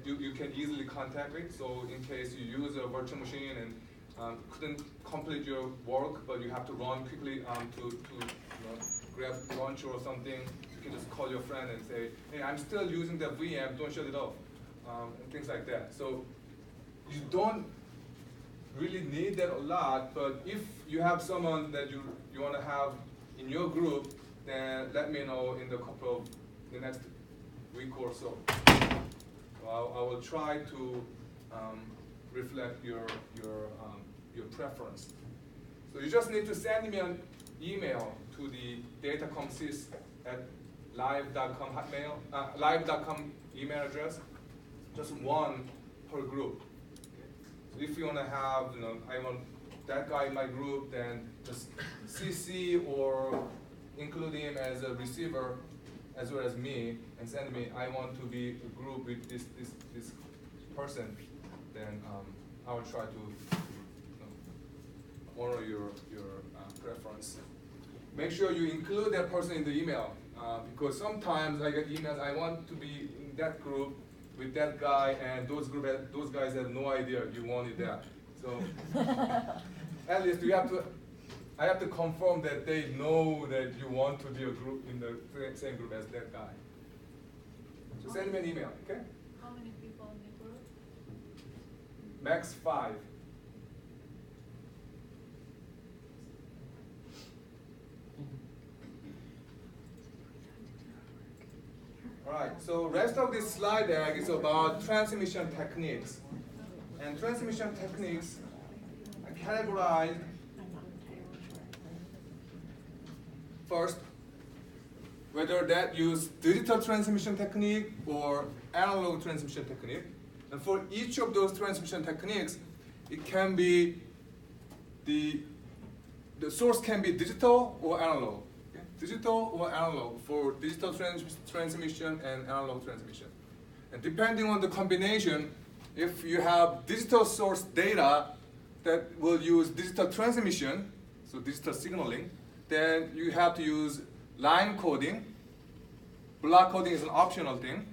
you can easily contact it. So in case you use a virtual machine and couldn't complete your work, but you have to run quickly to grab lunch or something, you can just call your friend and say, hey, I'm still using the VM, don't shut it off, and things like that. So you don't really need that a lot, but if you have someone that you want to have in your group, then let me know in the next week or so. I will try to reflect your preference. So you just need to send me an email to the datacomsys at live.com email address, just one per group. So if you want to have, I want that guy in my group, then just CC or include him as a receiver as well as me, and send me, I want to be a group with this person, then I will try to honor your preference. Make sure you include that person in the email, because sometimes I get emails, I want to be in that group with that guy, and those guys have no idea you wanted that. So at least I have to confirm that they know that you want to be a group in the same group as that guy. So send me an email, okay? How many people in the group? Max 5. All right, so rest of this slide deck is about transmission techniques. And transmission techniques are categorized first, whether that use digital transmission technique or analog transmission technique. And for each of those transmission techniques, it can be the source can be digital or analog. Okay? Digital or analog for digital transmission and analog transmission. And depending on the combination, if you have digital source data that will use digital transmission, so digital signaling, then you have to use line coding. Block coding is an optional thing.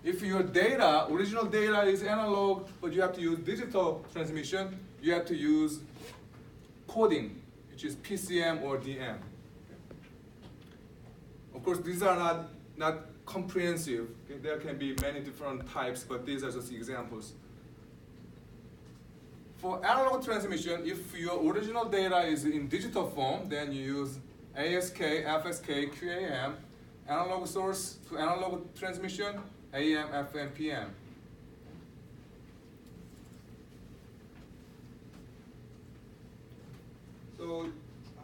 If your data, original data is analog, but you have to use digital transmission, you have to use coding, which is PCM or DM. Of course, these are not comprehensive. Okay? There can be many different types, but these are just examples. For analog transmission, if your original data is in digital form, then you use ASK, FSK, QAM, analog source to analog transmission, AM, FM, PM. So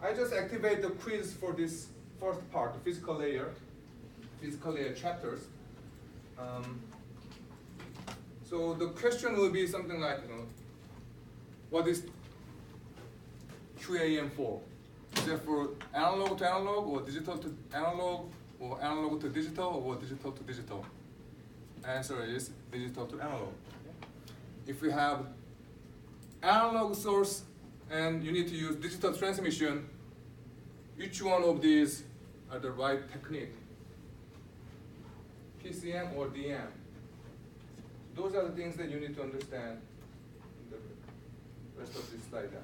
I just activate the quiz for this first part, the physical layer chapters. So the question will be something like, what is QAM for? Is it for analog to analog, or digital to analog, or analog to digital, or digital to digital? Answer is digital to analog. If you have analog source and you need to use digital transmission, which one of these are the right technique? PCM or DM? Those are the things that you need to understand in the rest of this slide deck.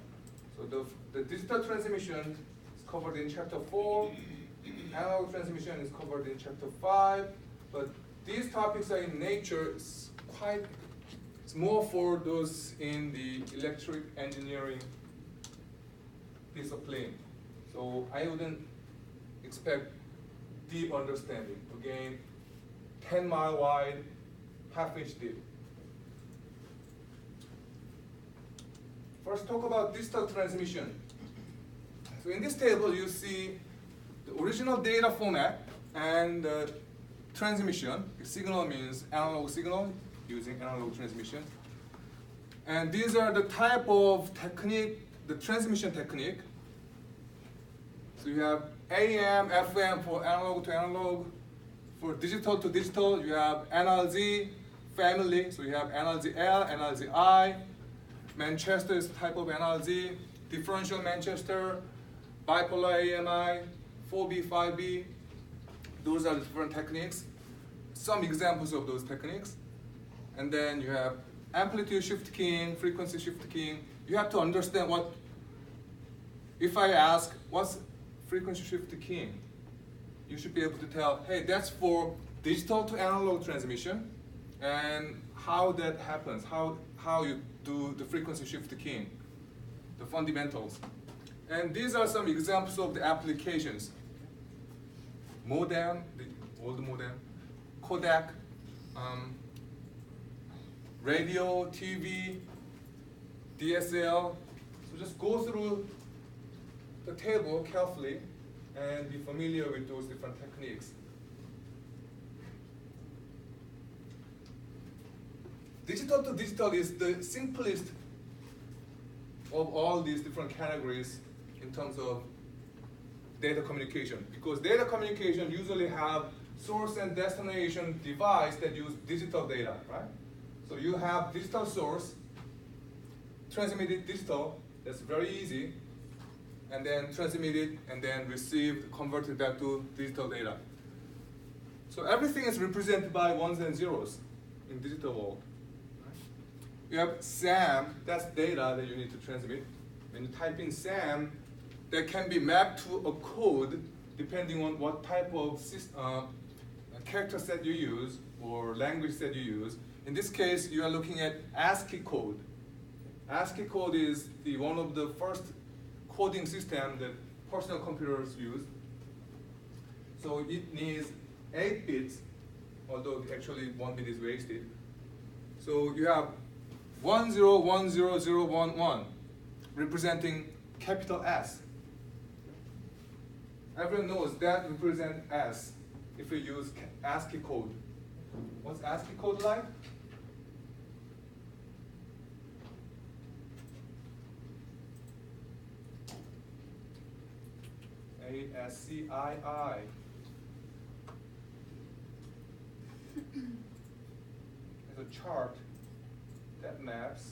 So the digital transmission is covered in chapter 4, analog transmission is covered in chapter 5, but these topics are in nature, it's more for those in the electric engineering discipline. So I wouldn't expect deep understanding. Again, 10-mile wide, half-inch deep. First, talk about digital transmission. So in this table, you see the original data format and transmission. Signal means analog signal using analog transmission. And these are the type of technique, the transmission technique. So you have AM, FM for analog to analog. For digital to digital, you have NLZ family. So you have NLZ L, NLZ I. Manchester is type of NLZ. Differential Manchester, bipolar AMI, 4B, 5B. Those are the different techniques. Some examples of those techniques. and then you have amplitude shift keying, frequency shift keying. You have to understand what, if I ask, what's frequency shift keying? You should be able to tell, hey, that's for digital to analog transmission, and how that happens, how you do the frequency shift keying, the fundamentals. And these are some examples of the applications. Modem, the old modem, codec, radio, TV, DSL. So just go through the table carefully and be familiar with those different techniques. Digital to digital is the simplest of all these different categories in terms of data communication, because data communication usually have source and destination device that use digital data, right? So you have digital source, transmitted digital, that's very easy, and then transmitted and then received, converted back to digital data. So everything is represented by ones and zeros in digital world. You have SAM, that's data that you need to transmit. When you type in SAM, that can be mapped to a code depending on what type of character set you use or language set you use. In this case, you are looking at ASCII code. ASCII code is one of the first coding system that personal computers use. So it needs 8 bits, although actually 1 bit is wasted. So you have 1010011 representing capital S. Everyone knows that represents S if we use ASCII code. What's ASCII code like? ASCII. It's a chart that maps.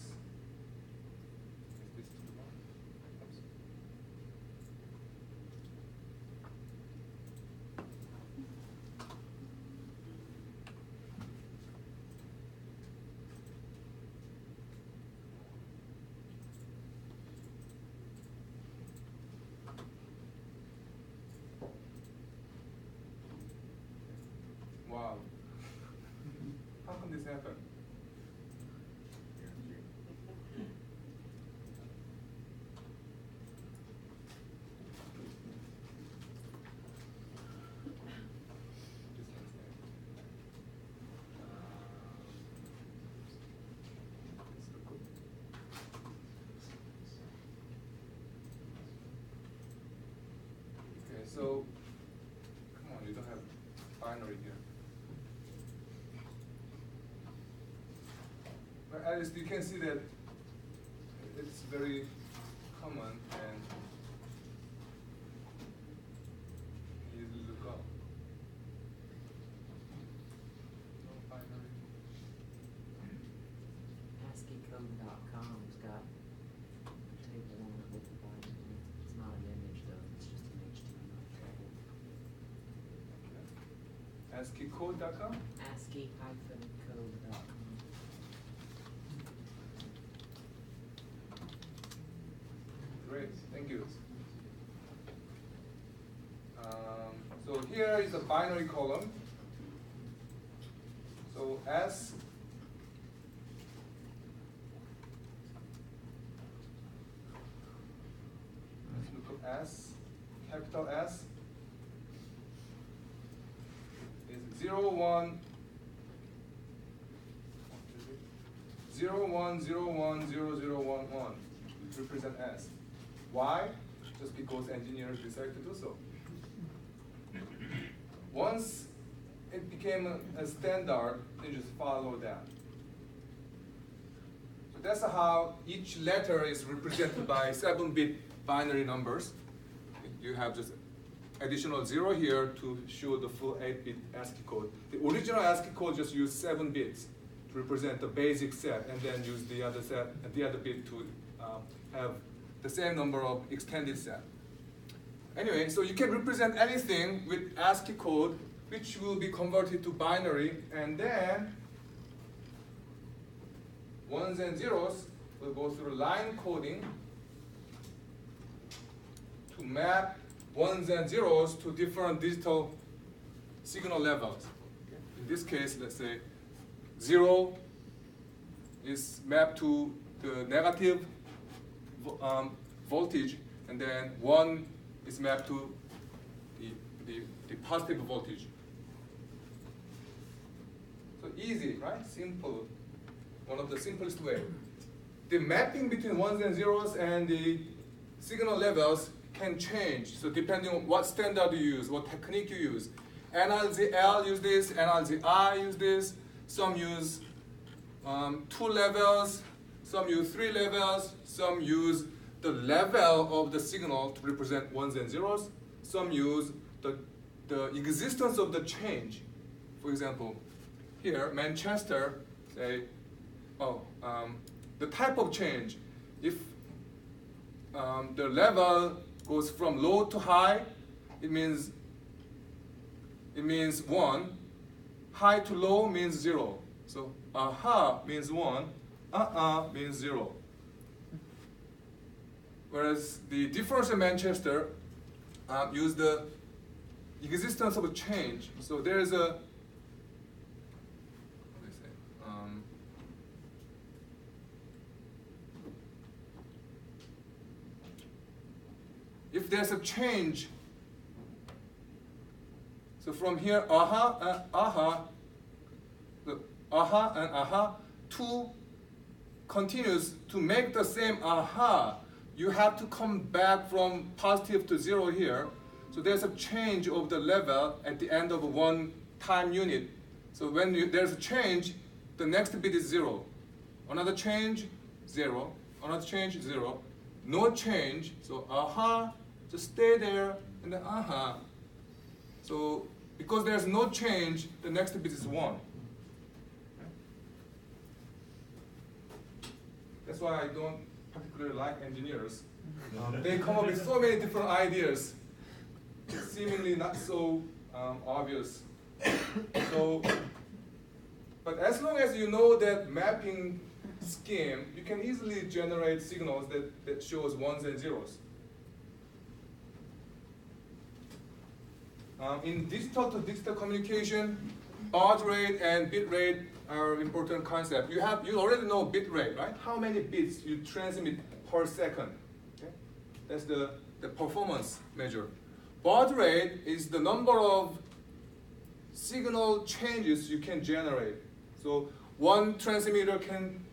Wow. How can this happen? Okay, so come on, you don't have binary here. But at least you can see that it's very common and easy to look up. No binary. ASCIIcode.com's got a table on it with the binary. It's not an image though, it's just an HTML table. Okay. ASCIIcode.com? ASCII-code.com. Great, thank you. So here is a binary column. So S, let's look at S, capital S is 0, 1, 0, 1, 0, 1, 0, 0, 1, 1. Represent S. Why? Just because engineers decided to do so. Once it became a standard, you just follow that. So that's how each letter is represented by 7-bit binary numbers. You have just additional 0 here to show the full 8-bit ASCII code. The original ASCII code just used 7 bits to represent the basic set, and then use the other bit to have the same number of extended set. Anyway, so you can represent anything with ASCII code, which will be converted to binary, and then ones and zeros, we'll go through line coding to map ones and zeros to different digital signal levels. In this case, let's say 0 is mapped to the negative voltage, and then 1 is mapped to the positive voltage. So easy, right? Simple. One of the simplest way. The mapping between ones and zeros and the signal levels can change. So depending on what standard you use, what technique you use. NLZL use this, NLZI use this. Some use 2 levels, some use 3 levels, some use the level of the signal to represent ones and zeros. Some use the existence of the change. For example, here, Manchester, say, the type of change. If the level goes from low to high, it means 1. High to low means 0. So aha means 1, means 0. Whereas the differential Manchester use the existence of a change. So there is a if there's a change, so from here, aha and aha, the aha and aha, 2 continues to make the same aha. You have to come back from positive to 0 here. So there's a change of the level at the end of one time unit. So when there's a change, the next bit is 0. Another change, 0. Another change, 0. No change, so aha, just stay there, and then aha. So because there's no change, the next bit is 1. That's why I don't particularly like engineers. They come up with so many different ideas, seemingly not so obvious. So, but as long as you know that mapping scheme, you can easily generate signals that shows ones and zeros. In digital to digital communication, baud rate and bit rate are important concepts. You already know bit rate, right? How many bits you transmit per second. Okay? That's the performance measure. Baud rate is the number of signal changes you can generate. So one transmitter can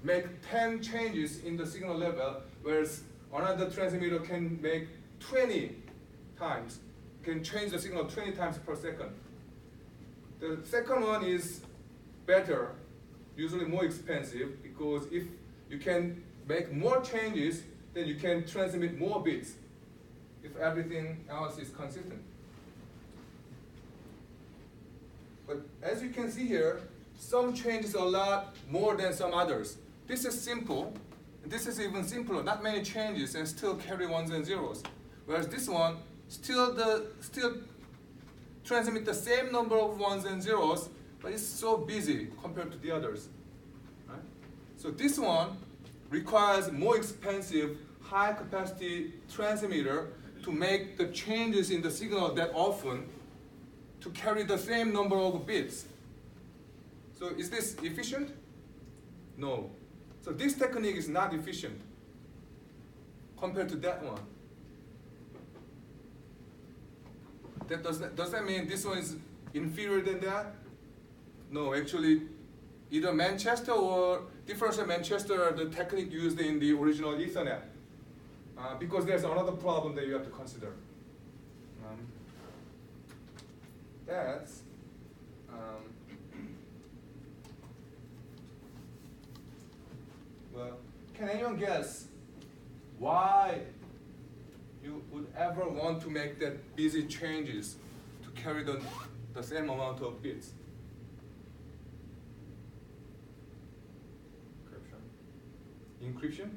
make 10 changes in the signal level, whereas another transmitter can make 20 times, can change the signal 20 times per second. The second one is better, usually more expensive, because if you can make more changes, then you can transmit more bits if everything else is consistent. But as you can see here, some changes a lot more than some others. This is simple, and this is even simpler, not many changes and still carry ones and zeros. Whereas this one still transmit the same number of ones and zeros, but it's so busy compared to the others. Right? So this one requires more expensive, high capacity transmitter to make the changes in the signal that often to carry the same number of bits. So is this efficient? No. So this technique is not efficient compared to that one. Does that mean this one is inferior than that? No, actually, either Manchester or differential Manchester are the technique used in the original Ethernet. Because there's another problem that you have to consider. That's well, can anyone guess why you would ever want to make that busy changes to carry the same amount of bits? Encryption?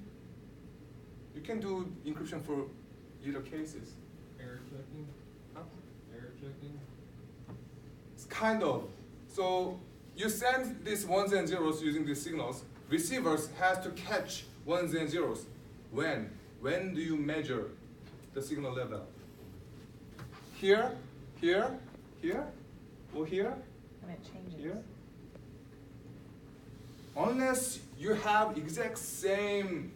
You can do encryption for either cases. Error checking? Huh? Error checking? It's kind of. So you send these ones and zeros using these signals, receivers has to catch ones and zeros. When? When do you measure the signal level? Here, here, here, or here, When it changes. here? Unless you have exact same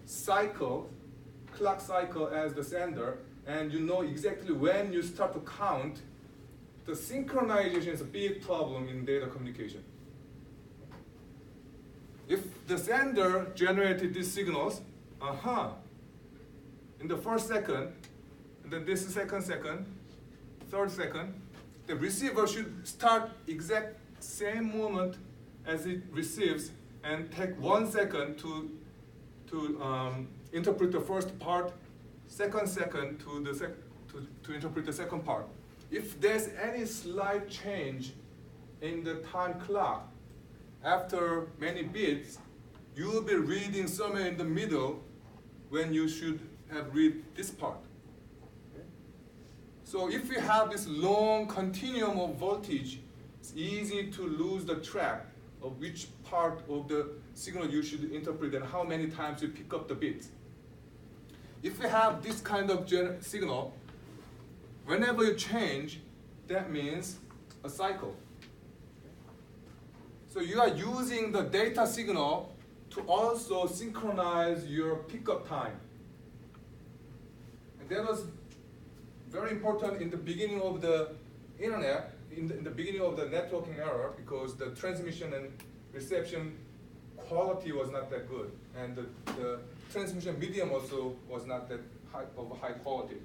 cycle, clock cycle as the sender, and you know exactly when you start to count, the synchronization is a big problem in data communication. If the sender generated these signals, in the first second, and then this second, third second, the receiver should start exact same moment as it receives and take 1 second to interpret the first part, second to interpret the second part. If there's any slight change in the time clock after many bits, you will be reading somewhere in the middle when you should have read this part. So if you have this long continuum of voltage, it's easy to lose the track of which part of the signal you should interpret and how many times you pick up the bits. If you have this kind of signal, whenever you change, that means a cycle. So you are using the data signal to also synchronize your pickup time. And that was very important in the beginning of the internet, in the beginning of the networking era, because the transmission and reception quality was not that good, and the transmission medium also was not that high quality.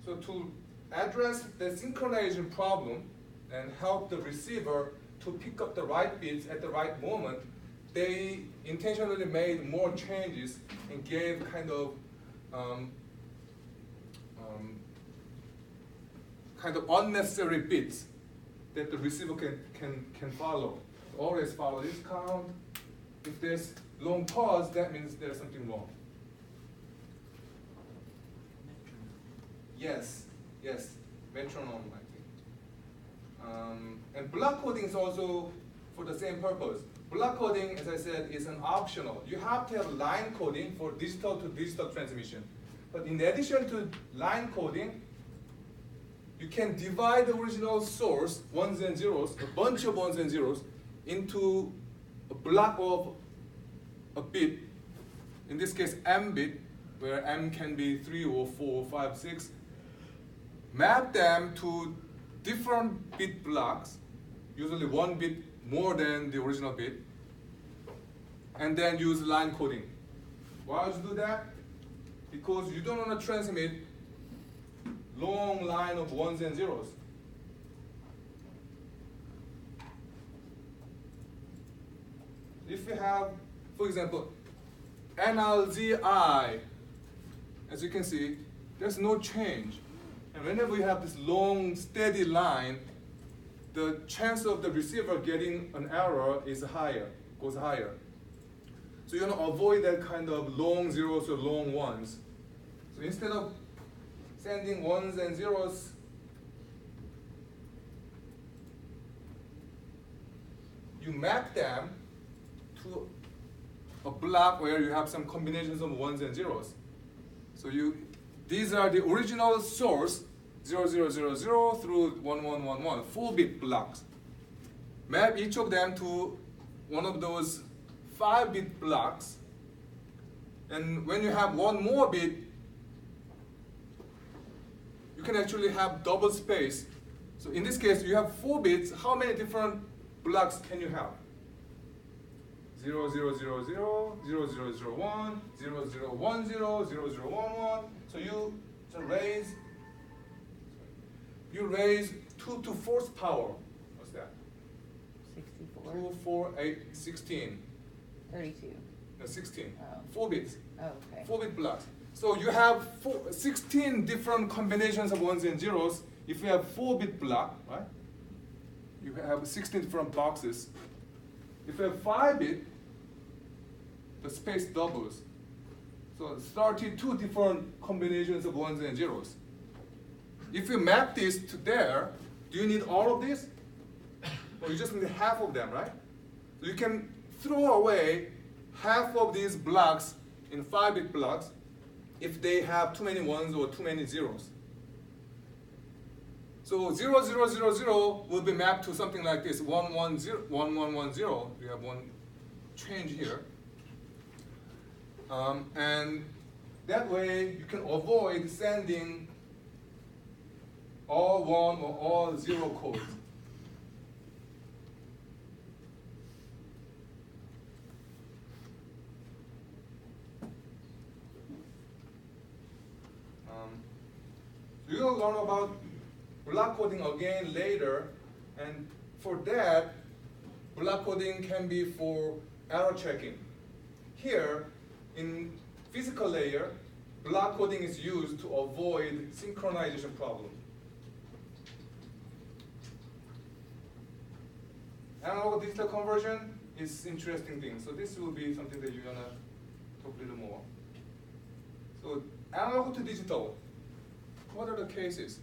So to address the synchronization problem and help the receiver to pick up the right bits at the right moment, they intentionally made more changes and gave kind of unnecessary bits that the receiver can follow. Always follow this count. If there's long pause, that means there's something wrong. Yes, metronome, I think. And block coding is also for the same purpose. Block coding, as I said, is an optional. You have to have line coding for digital to digital transmission. But in addition to line coding, you can divide the original source, ones and zeros, a bunch of ones and zeros, into a block of a bit, in this case m bit, where m can be 3 or 4 or 5, 6, map them to different bit blocks, usually 1 bit more than the original bit, and then use line coding. Why would you do that? Because you don't want to transmit long line of ones and zeros. If you have, for example, NLZI, as you can see, there's no change. And whenever you have this long, steady line, the chance of the receiver getting an error is higher, goes higher. So you want to avoid that kind of long zeros or long ones. So instead of sending ones and zeros, you map them to a block where you have some combinations of ones and zeros. So these are the original source, 0000 through 1111, 4-bit blocks. Map each of them to one of those 5-bit blocks. And when you have one more bit, you can actually have double space. So in this case, you have 4 bits. How many different blocks can you have? 0000, 0001, 0010, 0011. So you raise 2 to 4th power. What's that? 64. 2, 4, 8, 16. 32. No, 16. Oh. 4 bits. Oh, okay. 4-bit blocks. So you have 16 different combinations of ones and zeros. If you have 4-bit block, right? You have 16 different boxes. If you have 5-bit, the space doubles. So 32 different combinations of ones and zeros. If you map this to there, do you need all of this? Well, you just need half of them, right? So you can throw away half of these blocks in 5-bit blocks if they have too many ones or too many zeros. So 0, 0, 0, 0 will be mapped to something like this, 1, 1, 0, 1, 1, 1, 0. We have one change here. And that way you can avoid sending all 1 or all 0 codes. We will learn about block coding again later, and for that, block coding can be for error checking. Here, in physical layer, block coding is used to avoid synchronization problem. Analog digital conversion is interesting thing. So this will be something that you're gonna talk a little more. So analog to digital, what are the cases?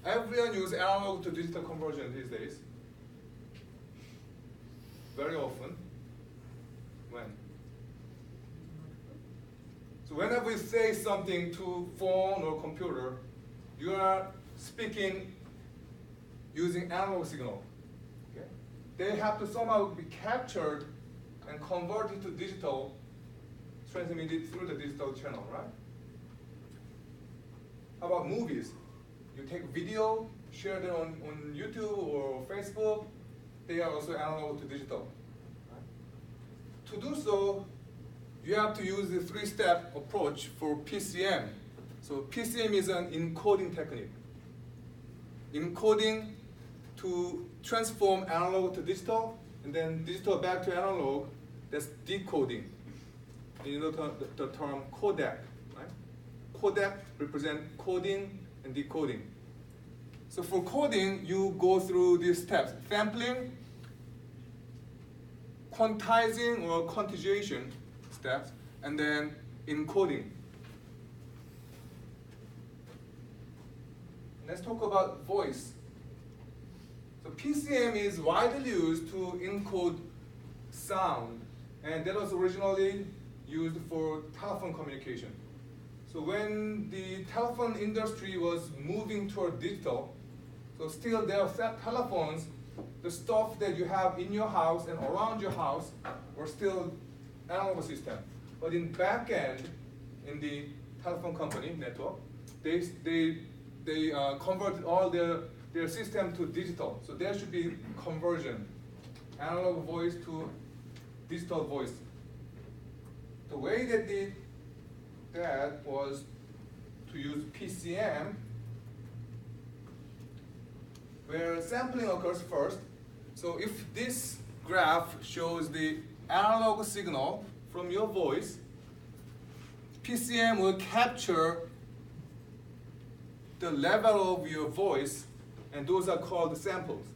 Everyone uses analog to digital conversion these days. Very often. When? So whenever we say something to phone or computer, you are speaking using analog signal. Okay? They have to somehow be captured and converted to digital, transmitted through the digital channel, right? How about movies? You take video, share it on YouTube or Facebook, they are also analog to digital. Right? To do so, you have to use the 3-step approach for PCM. So PCM is an encoding technique. Encoding to transform analog to digital, and then digital back to analog, that's decoding. You know the term codec, right? Codec represents coding and decoding. So for coding, you go through these steps: sampling, quantizing or quantization steps, and then encoding. Let's talk about voice. So PCM is widely used to encode sound, and that was originally used for telephone communication. So when the telephone industry was moving toward digital, so still there are telephones, the stuff that you have in your house and around your house were still analog system. But in back end, in the telephone company network, they converted all their system to digital. So there should be conversion, analog voice to digital voice. The way that did that was to use PCM, where sampling occurs first. So if this graph shows the analog signal from your voice, PCM will capture the level of your voice, and those are called samples.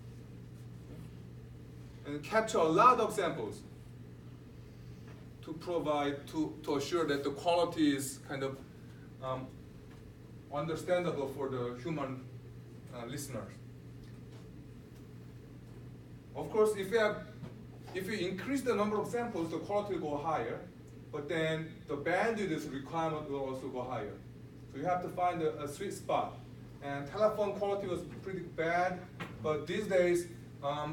And capture a lot of samples to provide, to assure that the quality is kind of understandable for the human listeners. Of course, if you increase the number of samples, the quality will go higher, but then the bandwidth requirement will also go higher. So you have to find a sweet spot. And telephone quality was pretty bad, but these days,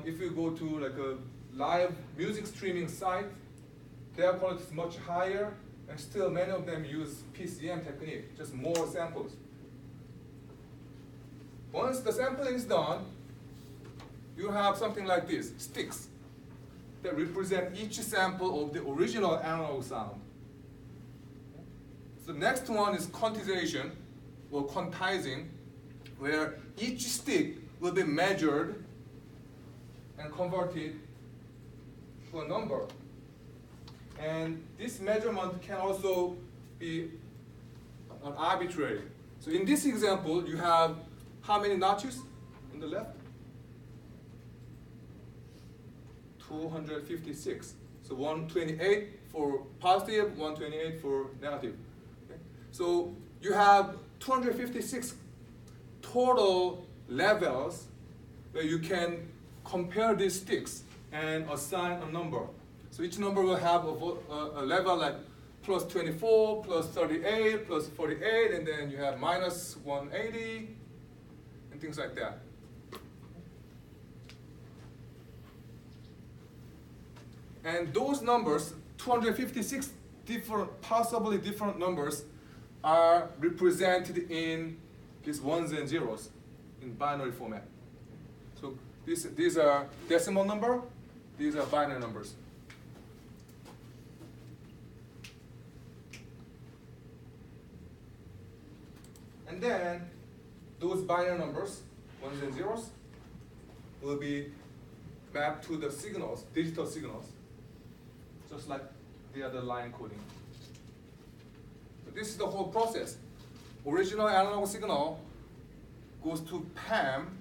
if you go to like a live music streaming site, their quality is much higher, and still many of them use PCM technique, just more samples. Once the sampling is done, you have something like this, sticks, that represent each sample of the original analog sound. So the next one is quantization, or quantizing, where each stick will be measured and converted to a number. And this measurement can also be arbitrary. So in this example, you have how many notches on the left? 256. So 128 for positive, 128 for negative. Okay? So you have 256 total levels where you can compare these sticks and assign a number. So each number will have a level like plus 24, plus 38, plus 48, and then you have minus 180, and things like that. And those numbers, 256 possibly different numbers, are represented in these ones and zeros in binary format. So these are decimal number, these are binary numbers. And then those binary numbers, ones and zeros, will be mapped to the signals, digital signals, just like the other line coding. So this is the whole process. Original analog signal goes to PAM,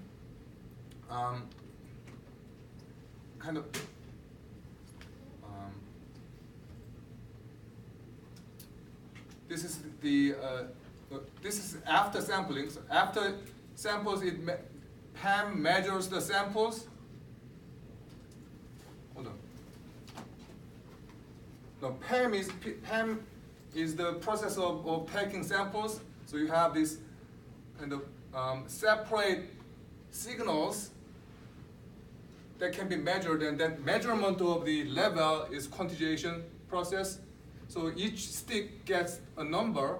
this is the this is after sampling. So after samples, PAM measures the samples. Hold on. No, PAM is the process of taking samples. So you have this kind of separate signals that can be measured, and that measurement of the level is quantization process. So each stick gets a number,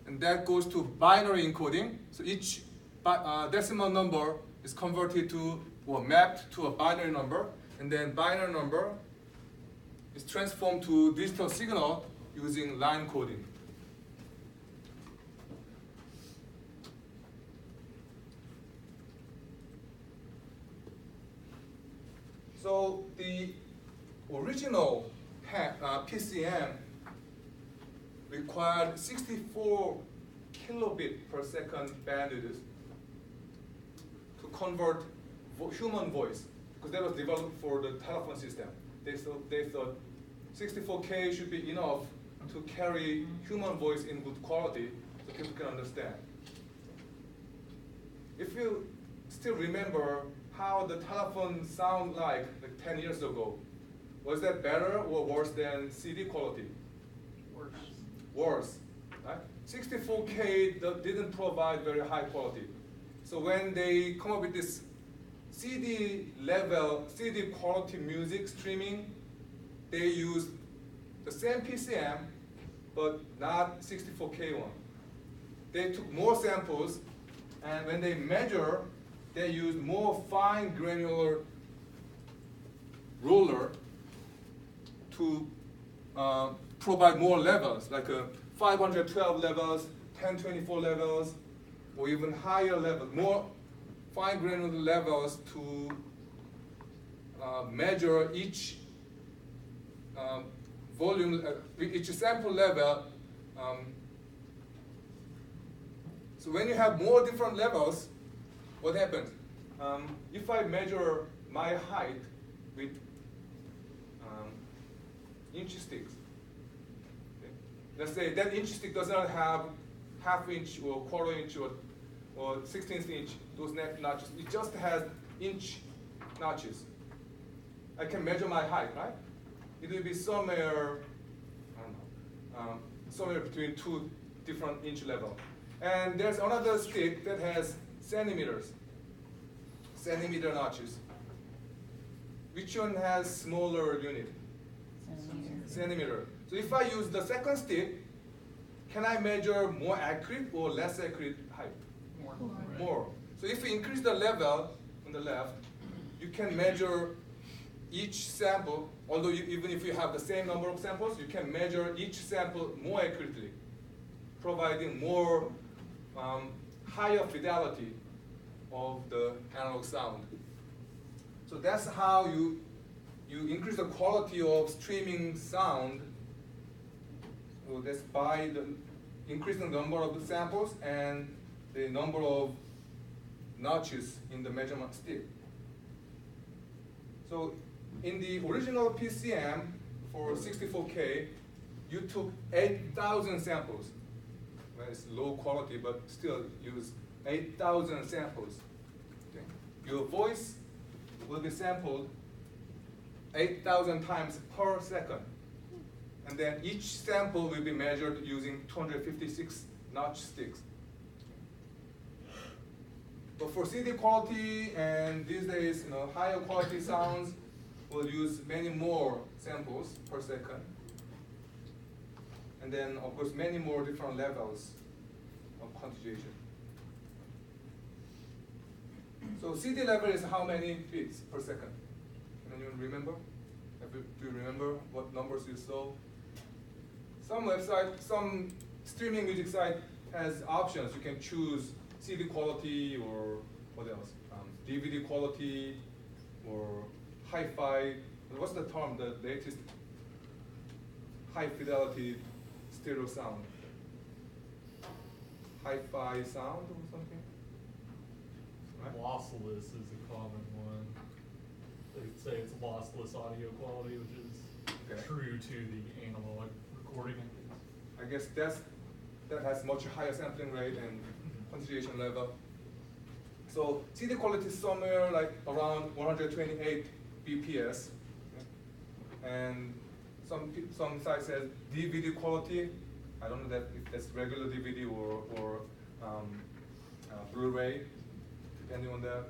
and that goes to binary encoding. So each decimal number is converted to or mapped to a binary number, and then binary number is transformed to digital signal using line coding. So the original PCM required 64 kilobit per second bandwidth to convert human voice, because that was developed for the telephone system. They thought 64K should be enough to carry human voice in good quality so people can understand. If you still remember how the telephone sounded like 10 years ago, was that better or worse than CD quality? Worse. Worse, right? 64K didn't provide very high quality. So when they come up with this CD quality music streaming, they used the same PCM, but not 64K one. They took more samples, and when they measure, they used more fine granular ruler to provide more levels, like 512 levels, 1024 levels, or even higher levels, more fine granular levels to measure each volume, each sample level. So when you have more different levels, what happens? If I measure my height with inch sticks, okay? Let's say that inch stick does not have half inch or quarter inch or 16th inch, those notches. It just has inch notches. I can measure my height, right? It will be somewhere, I don't know, somewhere between two different inch level. And there's another stick that has centimeter notches. Which one has smaller unit? Centimeter. So if I use the second stick, can I measure more accurate or less accurate height? More. So if you increase the level on the left, you can measure each sample, although even if you have the same number of samples, you can measure each sample more accurately, providing more higher fidelity of the analog sound. So that's how you increase the quality of streaming sound. So that's by increasing the number of the samples and the number of notches in the measurement stick. So in the original PCM for 64K, you took 8,000 samples. Well, it's low quality, but still use 8,000 samples. Okay. Your voice will be sampled 8,000 times per second. And then each sample will be measured using 256 notch sticks. But for CD quality and these days, higher quality sounds will use many more samples per second. And then, of course, many more different levels of quantization. So CD level is how many bits per second? Can anyone remember? Do you remember what numbers you saw? Some website, some streaming music site has options. You can choose CD quality or what else? DVD quality or hi-fi. What's the term? The latest high fidelity stereo sound. Hi-fi sound or something? Right? Lossless is a common one. They say it's lossless audio quality, which is true to the analog recording. I guess that has much higher sampling rate and quantization level. So CD quality is somewhere like around 128 BPS, and some sites says DVD quality. I don't know that if that's regular DVD or Blu-ray. Depending on that,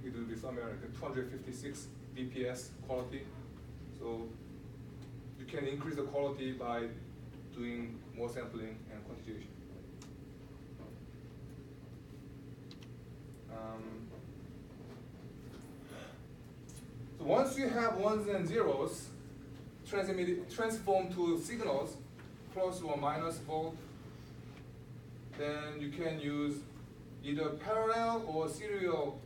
it will be somewhere like 256 BPS quality. So you can increase the quality by doing more sampling and quantization. So once you have ones and zeros transformed to signals, plus or minus volt, then you can use either parallel or serial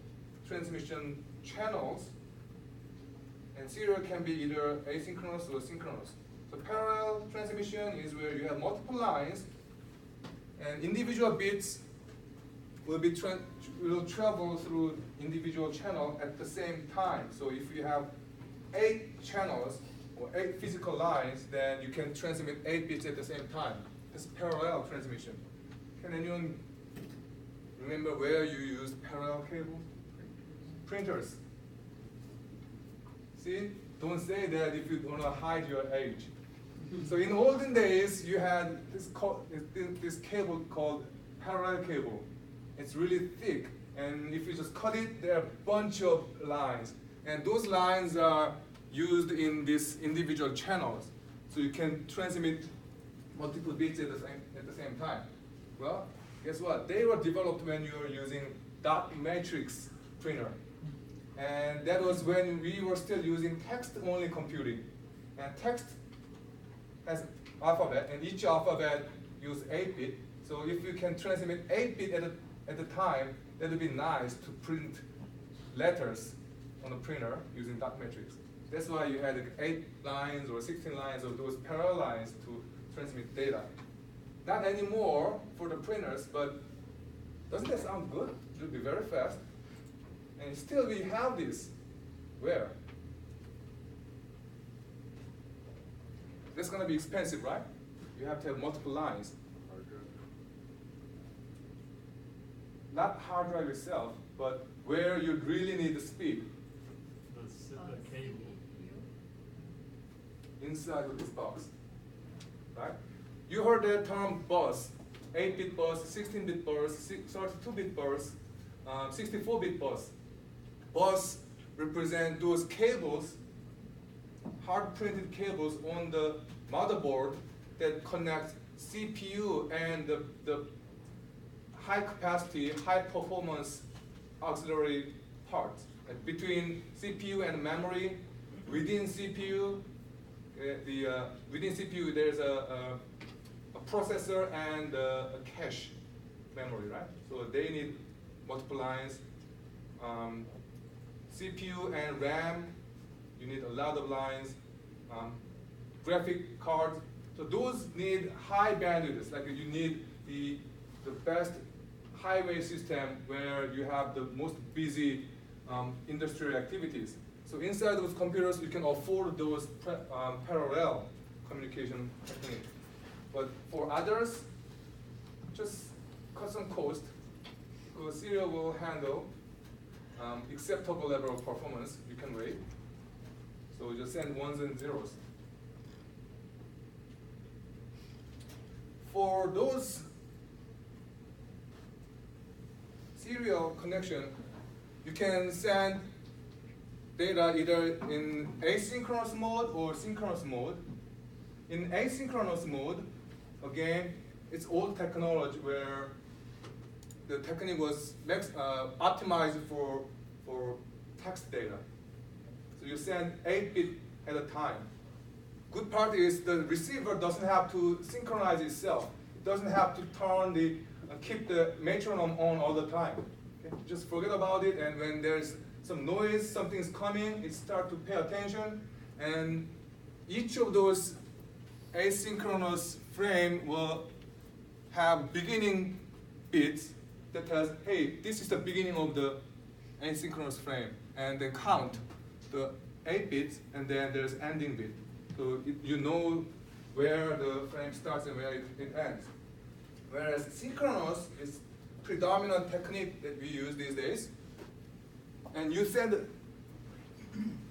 transmission channels. And serial can be either asynchronous or synchronous. So parallel transmission is where you have multiple lines, and individual bits will travel through individual channel at the same time. So if you have 8 channels or 8 physical lines, then you can transmit 8 bits at the same time. It's parallel transmission. Can anyone remember where you used parallel cable? Printers. See? Don't say that if you want to hide your age. So in olden days, you had this cable called parallel cable. It's really thick, and if you just cut it, there are a bunch of lines. And those lines are used in these individual channels. So you can transmit multiple bits at the same time. Well, guess what? They were developed when you were using dot matrix printer. And that was when we were still using text-only computing. And text has alphabet, and each alphabet uses 8-bit. So if you can transmit 8-bit at a time, that would be nice to print letters on a printer using dot matrix. That's why you had 8 lines or 16 lines of those parallel lines to transmit data. Not anymore for the printers, but doesn't that sound good? It would be very fast. And still we have this. Where? That's going to be expensive, right? You have to have multiple lines. Not hard drive itself, but where you really need the speed. The cable. Inside of this box, right? You heard the term bus, 8-bit bus, 16-bit bus, 32-bit bus, 64-bit bus. Bus represent those cables, hard printed cables on the motherboard that connect CPU and the high capacity, high performance auxiliary parts. Like between CPU and memory, within CPU, within CPU there's a processor and a cache memory, right? So they need multiple lines. CPU and RAM, you need a lot of lines. Graphic cards, so those need high bandwidth. Like you need the best highway system where you have the most busy industrial activities. So inside those computers, you can afford those parallel communication techniques. But for others, just cut some cost, because serial will handle acceptable level of performance you can wait. So just send ones and zeros. For those serial connection, you can send data either in asynchronous mode or synchronous mode. In asynchronous mode, again, it's old technology where the technique was optimized for text data. So you send 8-bit at a time. Good part is the receiver doesn't have to synchronize itself. It doesn't have to keep the metronome on all the time. Okay? Just forget about it, and when there's some noise, something's coming, it starts to pay attention, and each of those asynchronous frame will have beginning bits that tells, hey, this is the beginning of the asynchronous frame, and then count the 8 bits, and then there's ending bit. So you know where the frame starts and where it ends. Whereas synchronous is predominant technique that we use these days. And you send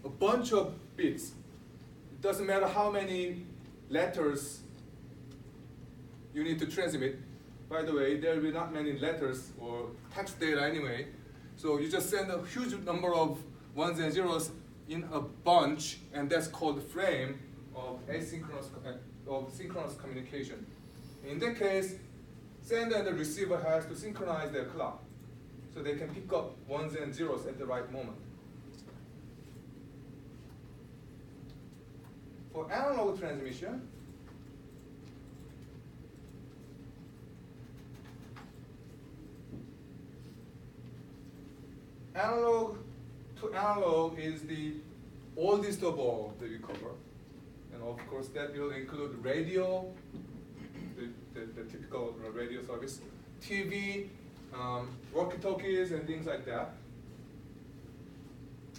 a bunch of bits. It doesn't matter how many letters you need to transmit. By the way, there will be not many letters or text data anyway. So you just send a huge number of ones and zeros in a bunch, and that's called frame of synchronous communication. In that case, sender and the receiver has to synchronize their clock so they can pick up ones and zeros at the right moment. For analog transmission, analog to analog is the oldest of all that we cover. And of course, that will include radio, the typical radio service, TV, walkie-talkies, and things like that.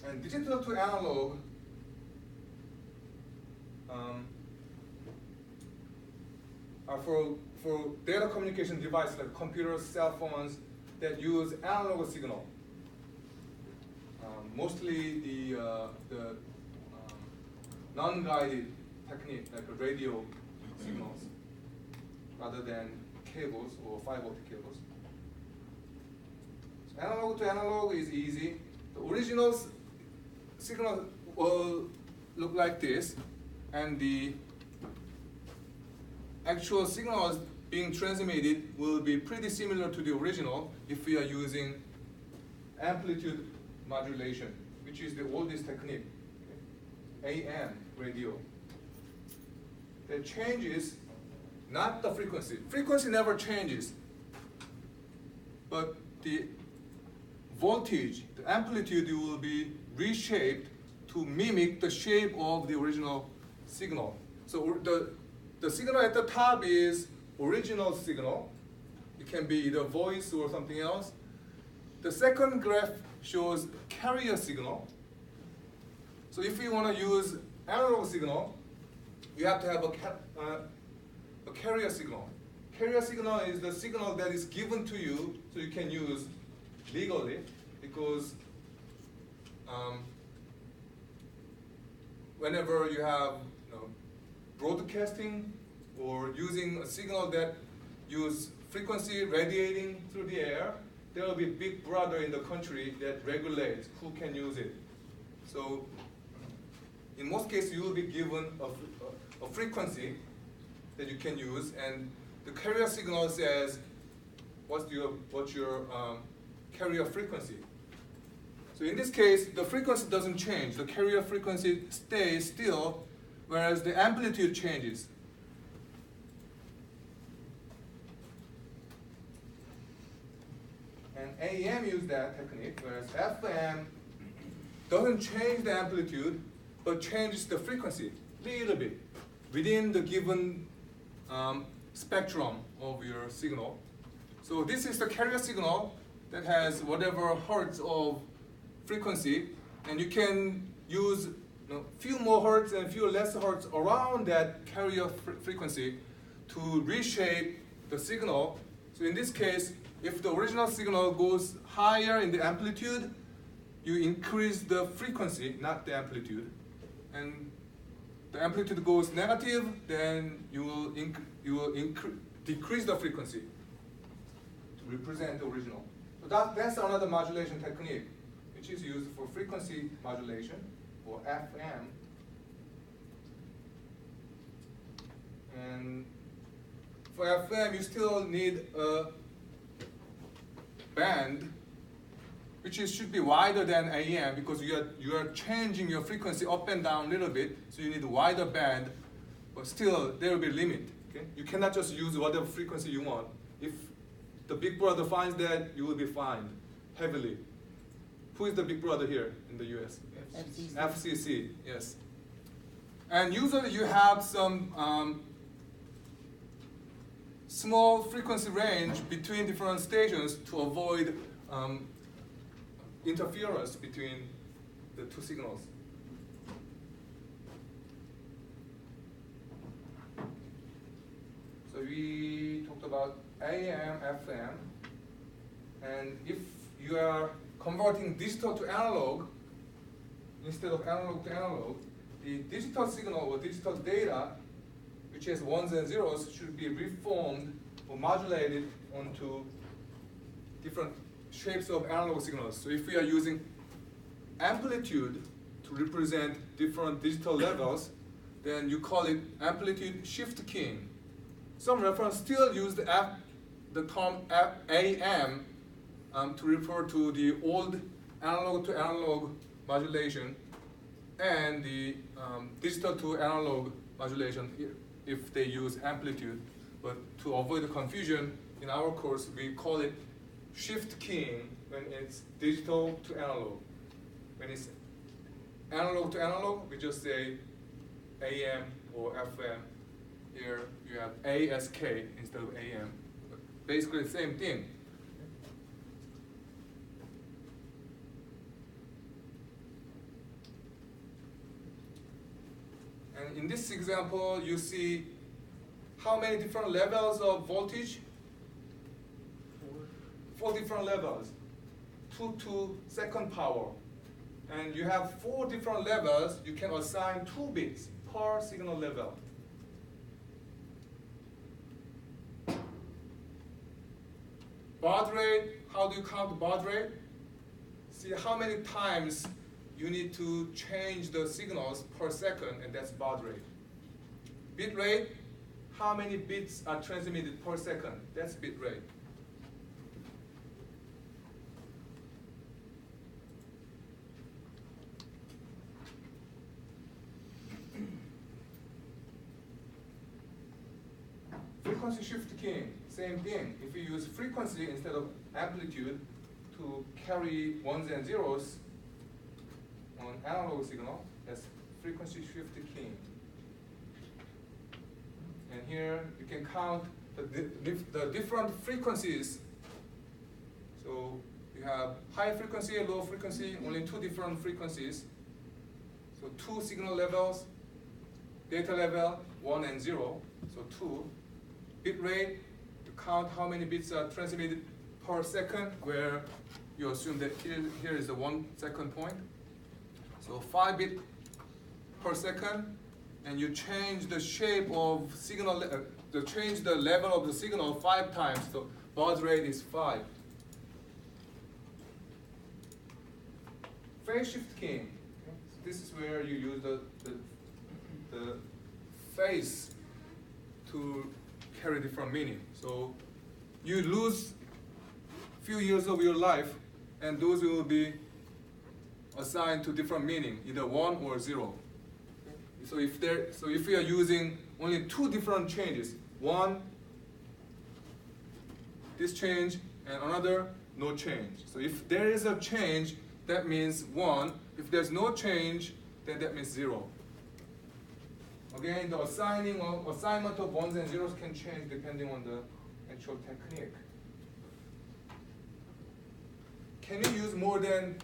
And digital to analog are for data communication devices like computers, cell phones that use analog signal. Mostly the non-guided technique, like radio signals, rather than cables or fiber optic cables. So analog to analog is easy. The original signal will look like this, and the actual signals being transmitted will be pretty similar to the original if we are using amplitude modulation, which is the oldest technique, okay? AM radio. The changes, not the frequency. Frequency never changes, but the voltage, the amplitude will be reshaped to mimic the shape of the original signal. So the signal at the top is original signal. It can be either voice or something else. The second graph shows carrier signal. So if you want to use analog signal, you have to have a carrier signal. Carrier signal is the signal that is given to you so you can use legally, because whenever you have broadcasting or using a signal that use frequency radiating through the air, there will be a big brother in the country that regulates who can use it. So in most cases, you will be given a frequency that you can use, and the carrier signal says what's your carrier frequency. So in this case, the frequency doesn't change. The carrier frequency stays still, whereas the amplitude changes. And AM use that technique, whereas FM doesn't change the amplitude, but changes the frequency a little bit within the given spectrum of your signal. So this is the carrier signal that has whatever hertz of frequency, and you can use few more hertz and few less hertz around that carrier frequency to reshape the signal. So in this case, if the original signal goes higher in the amplitude, you increase the frequency, not the amplitude. And the amplitude goes negative, then you will decrease the frequency to represent the original. So that's another modulation technique, which is used for frequency modulation, or FM. And for FM, you still need a band which should be wider than AM, because you are changing your frequency up and down a little bit, so you need a wider band, but still there will be a limit. Okay? You cannot just use whatever frequency you want. If the big brother finds that, you will be fined heavily. Who is the big brother here in the US? FCC. FCC, yes. And usually you have some small frequency range between different stations to avoid interference between the two signals. So we talked about AM, FM, and if you are converting digital to analog, instead of analog to analog, the digital signal or digital data, which has ones and zeros, should be reformed or modulated onto different shapes of analog signals. So if we are using amplitude to represent different digital levels, then you call it amplitude shift keying. Some reference still use the term AM to refer to the old analog to analog modulation and the digital to analog modulation if they use amplitude. But to avoid the confusion, in our course we call it shift keying when it's digital to analog. When it's analog to analog, we just say AM or FM. Here you have ASK instead of AM. But basically the same thing. And in this example, you see how many different levels of voltage? 4 different levels, 2 to second power. And you have 4 different levels, you can assign 2 bits per signal level. Baud rate, how do you count the baud rate? See how many times you need to change the signals per second, and that's baud rate. Bit rate, how many bits are transmitted per second, that's bit rate. Frequency shift keying, same thing. If you use frequency instead of amplitude to carry ones and zeros on analog signal, that's frequency shift keying. And here you can count the different frequencies. So you have high frequency and low frequency, only 2 different frequencies. So 2 signal levels, data level 1 and 0, so 2. Bit rate, you count how many bits are transmitted per second, where you assume that here is the 1 second point. So 5 bits per second, and you change the shape of signal, change the level of the signal 5 times. So baud rate is 5. Phase shift keying. Okay. So this is where you use the phase to carry different meaning. So you lose few years of your life, and those will be assigned to different meaning, either 1 or 0. So if we are using only 2 different changes, one, this change, and another, no change. So if there is a change, that means 1. If there's no change, then that means 0. Again, the assignment of ones and zeros can change depending on the actual technique. Can you use more than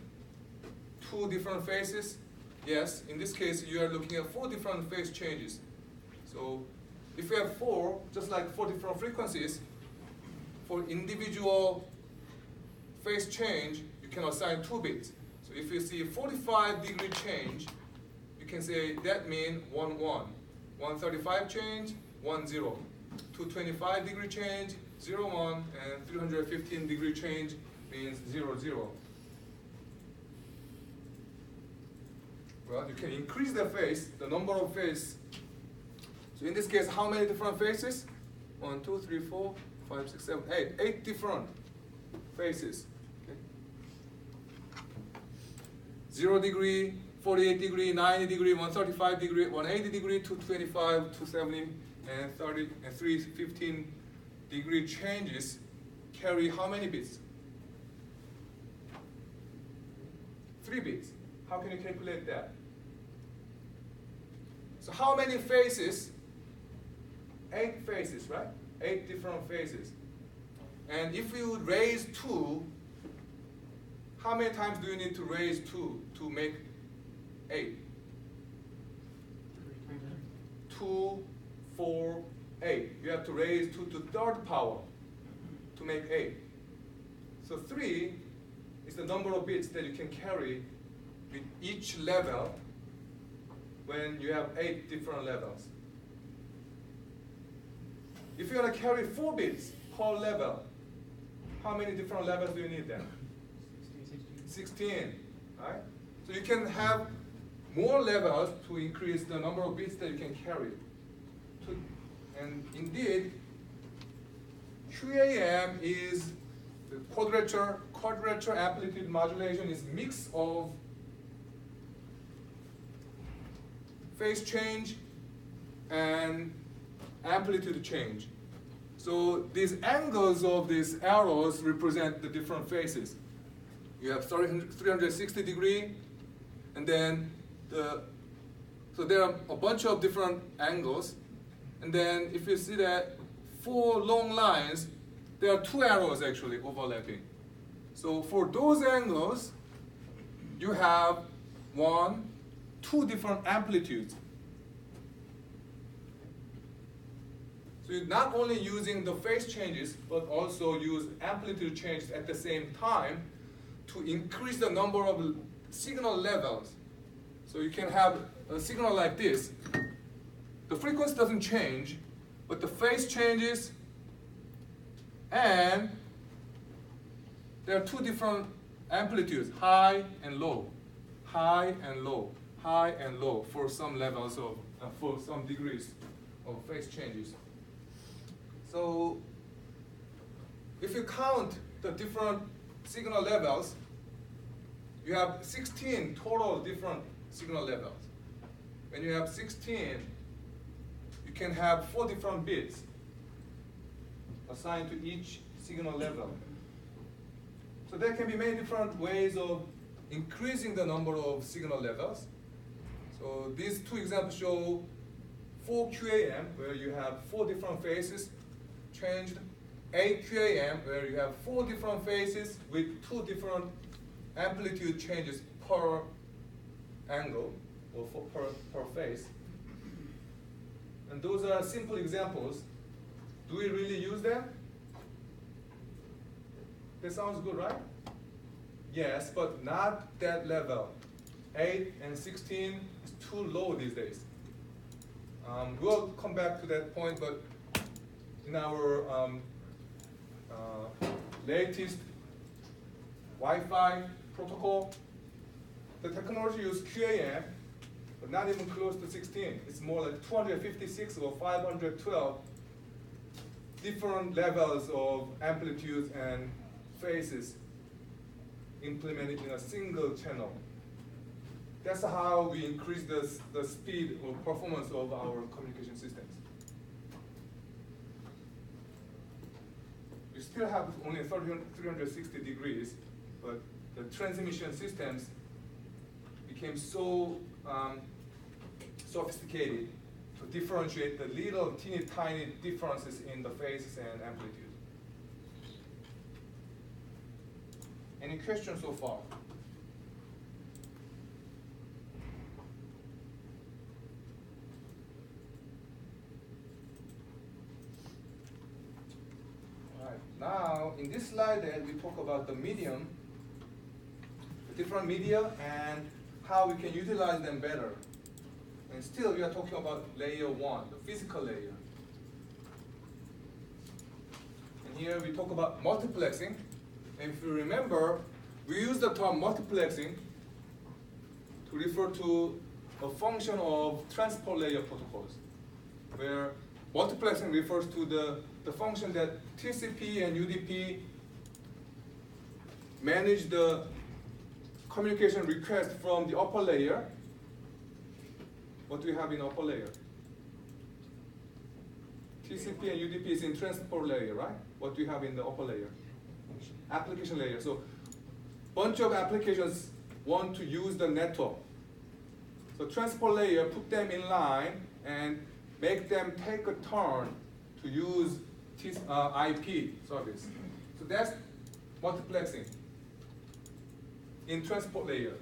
2 different phases? Yes. In this case, you are looking at 4 different phase changes. So if you have 4, just like 4 different frequencies, for individual phase change, you can assign 2 bits. So So if you see 45-degree change, you can say that means 1, 1. 135 change, 1, 0. 225-degree change, 0, 1. And 315-degree change means 0, 0. Well, you can increase the phase, the number of phases. So in this case, how many different phases? 1, 2, 3, 4, 5, 6, 7, 8. 8 different phases. Okay. 0 degree, 48 degree, 90 degree, 135 degree, 180 degree, 225, 270, and 30, and 315 degree changes carry how many bits? 3 bits. How can you calculate that? So how many phases? 8 phases, right? 8 different phases. And if you raise 2, how many times do you need to raise 2 to make 8? 2, 4, 8. You have to raise 2 to third power to make 8. So 3 is the number of bits that you can carry with each level when you have 8 different levels. If you want to carry 4 bits per level, how many different levels do you need then? 16, right? So you can have more levels to increase the number of bits that you can carry. And indeed, QAM is the quadrature amplitude modulation is mix of phase change and amplitude change. So these angles of these arrows represent the different phases. You have 360 degree, and then so there are a bunch of different angles, and then if you see that 4 long lines, there are 2 arrows actually overlapping. So for those angles, you have 2 different amplitudes. So you're not only using the phase changes, but also use amplitude changes at the same time to increase the number of signal levels. So you can have a signal like this. The frequency doesn't change, but the phase changes, and there are 2 different amplitudes, high and low, high and low, high and low for some levels of, for some degrees of phase changes. So if you count the different signal levels, you have 16 total different signal levels. When you have 16, you can have 4 different bits assigned to each signal level. So there can be many different ways of increasing the number of signal levels. So these 2 examples show 4 QAM, where you have 4 different phases changed, 8 QAM, where you have 4 different phases with 2 different amplitude changes per angle or per phase. And those are simple examples. Do we really use them? That sounds good, right? Yes, but not that level. 8 and 16 is too low these days. We'll come back to that point, but in our latest Wi-Fi protocol, the technology uses QAM, but not even close to 16. It's more like 256 or 512 different levels of amplitudes and phases implemented in a single channel. That's how we increase the speed or performance of our communication systems. We still have only 360 degrees, but the transmission systems became so sophisticated to differentiate the little teeny tiny differences in the phases and amplitude. Any questions so far? All right. Now, in this slide, we talk about the medium. different media and how we can utilize them better. And still, we are talking about layer 1, the physical layer. And here we talk about multiplexing. And if you remember, we use the term multiplexing to refer to a function of transport layer protocols, where multiplexing refers to the function that TCP and UDP manage the communication request from the upper layer. What do we have in upper layer? TCP and UDP is in transport layer, right? What do you have in the upper layer? Application layer. So bunch of applications want to use the network. So transport layer, put them in line and make them take a turn to use IP service. So that's multiplexing in transport layer.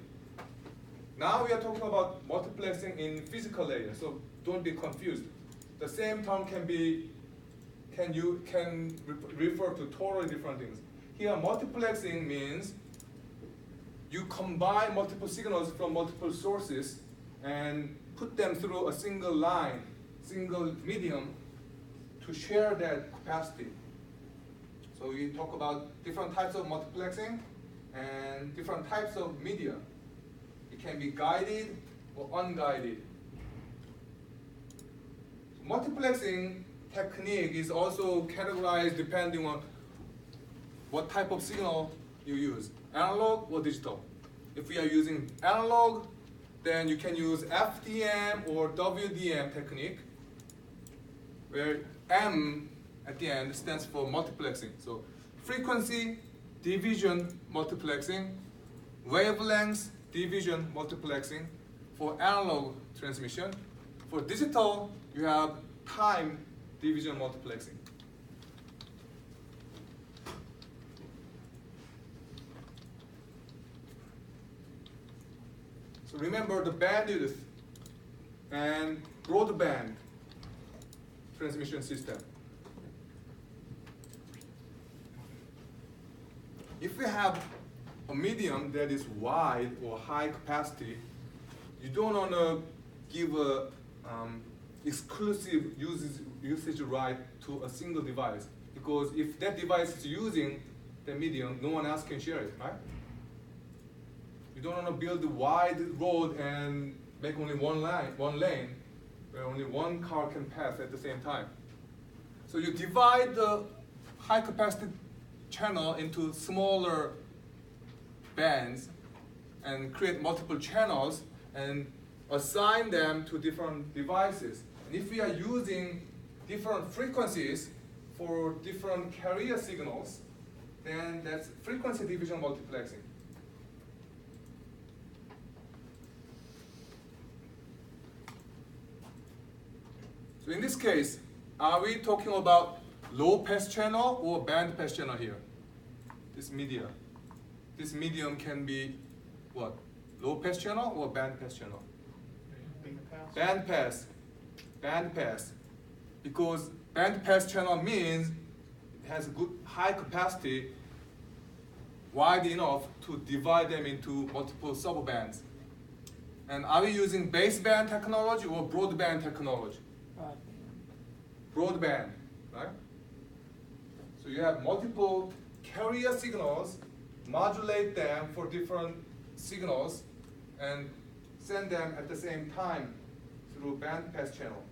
Now we are talking about multiplexing in physical layer, so don't be confused. The same term can refer to totally different things. Here, multiplexing means you combine multiple signals from multiple sources and put them through a single line, single medium to share that capacity. So we talk about different types of multiplexing and different types of media. It can be guided or unguided. Multiplexing technique is also categorized depending on what type of signal you use, analog or digital. If we are using analog, then you can use FDM or WDM technique, where M at the end stands for multiplexing. So frequency division multiplexing, wavelength division multiplexing for analog transmission. For digital, you have time division multiplexing. So remember the bandwidth and broadband transmission system. If we have a medium that is wide or high capacity, you don't want to give a exclusive usage right to a single device, because if that device is using the medium, no one else can share it, right? You don't want to build a wide road and make only one lane, where only one car can pass at the same time. So you divide the high capacity channel into smaller bands and create multiple channels and assign them to different devices. And if we are using different frequencies for different carrier signals, then that's frequency division multiplexing. So in this case, are we talking about low pass channel or band pass channel here? This media. This medium can be what? Low pass channel or band pass channel? Band pass. Band pass. Because band pass channel means it has a good high capacity, wide enough to divide them into multiple subbands. And are we using baseband technology or broadband technology? Broadband, right? So you have multiple carrier signals, modulate them for different signals, and send them at the same time through band pass channel.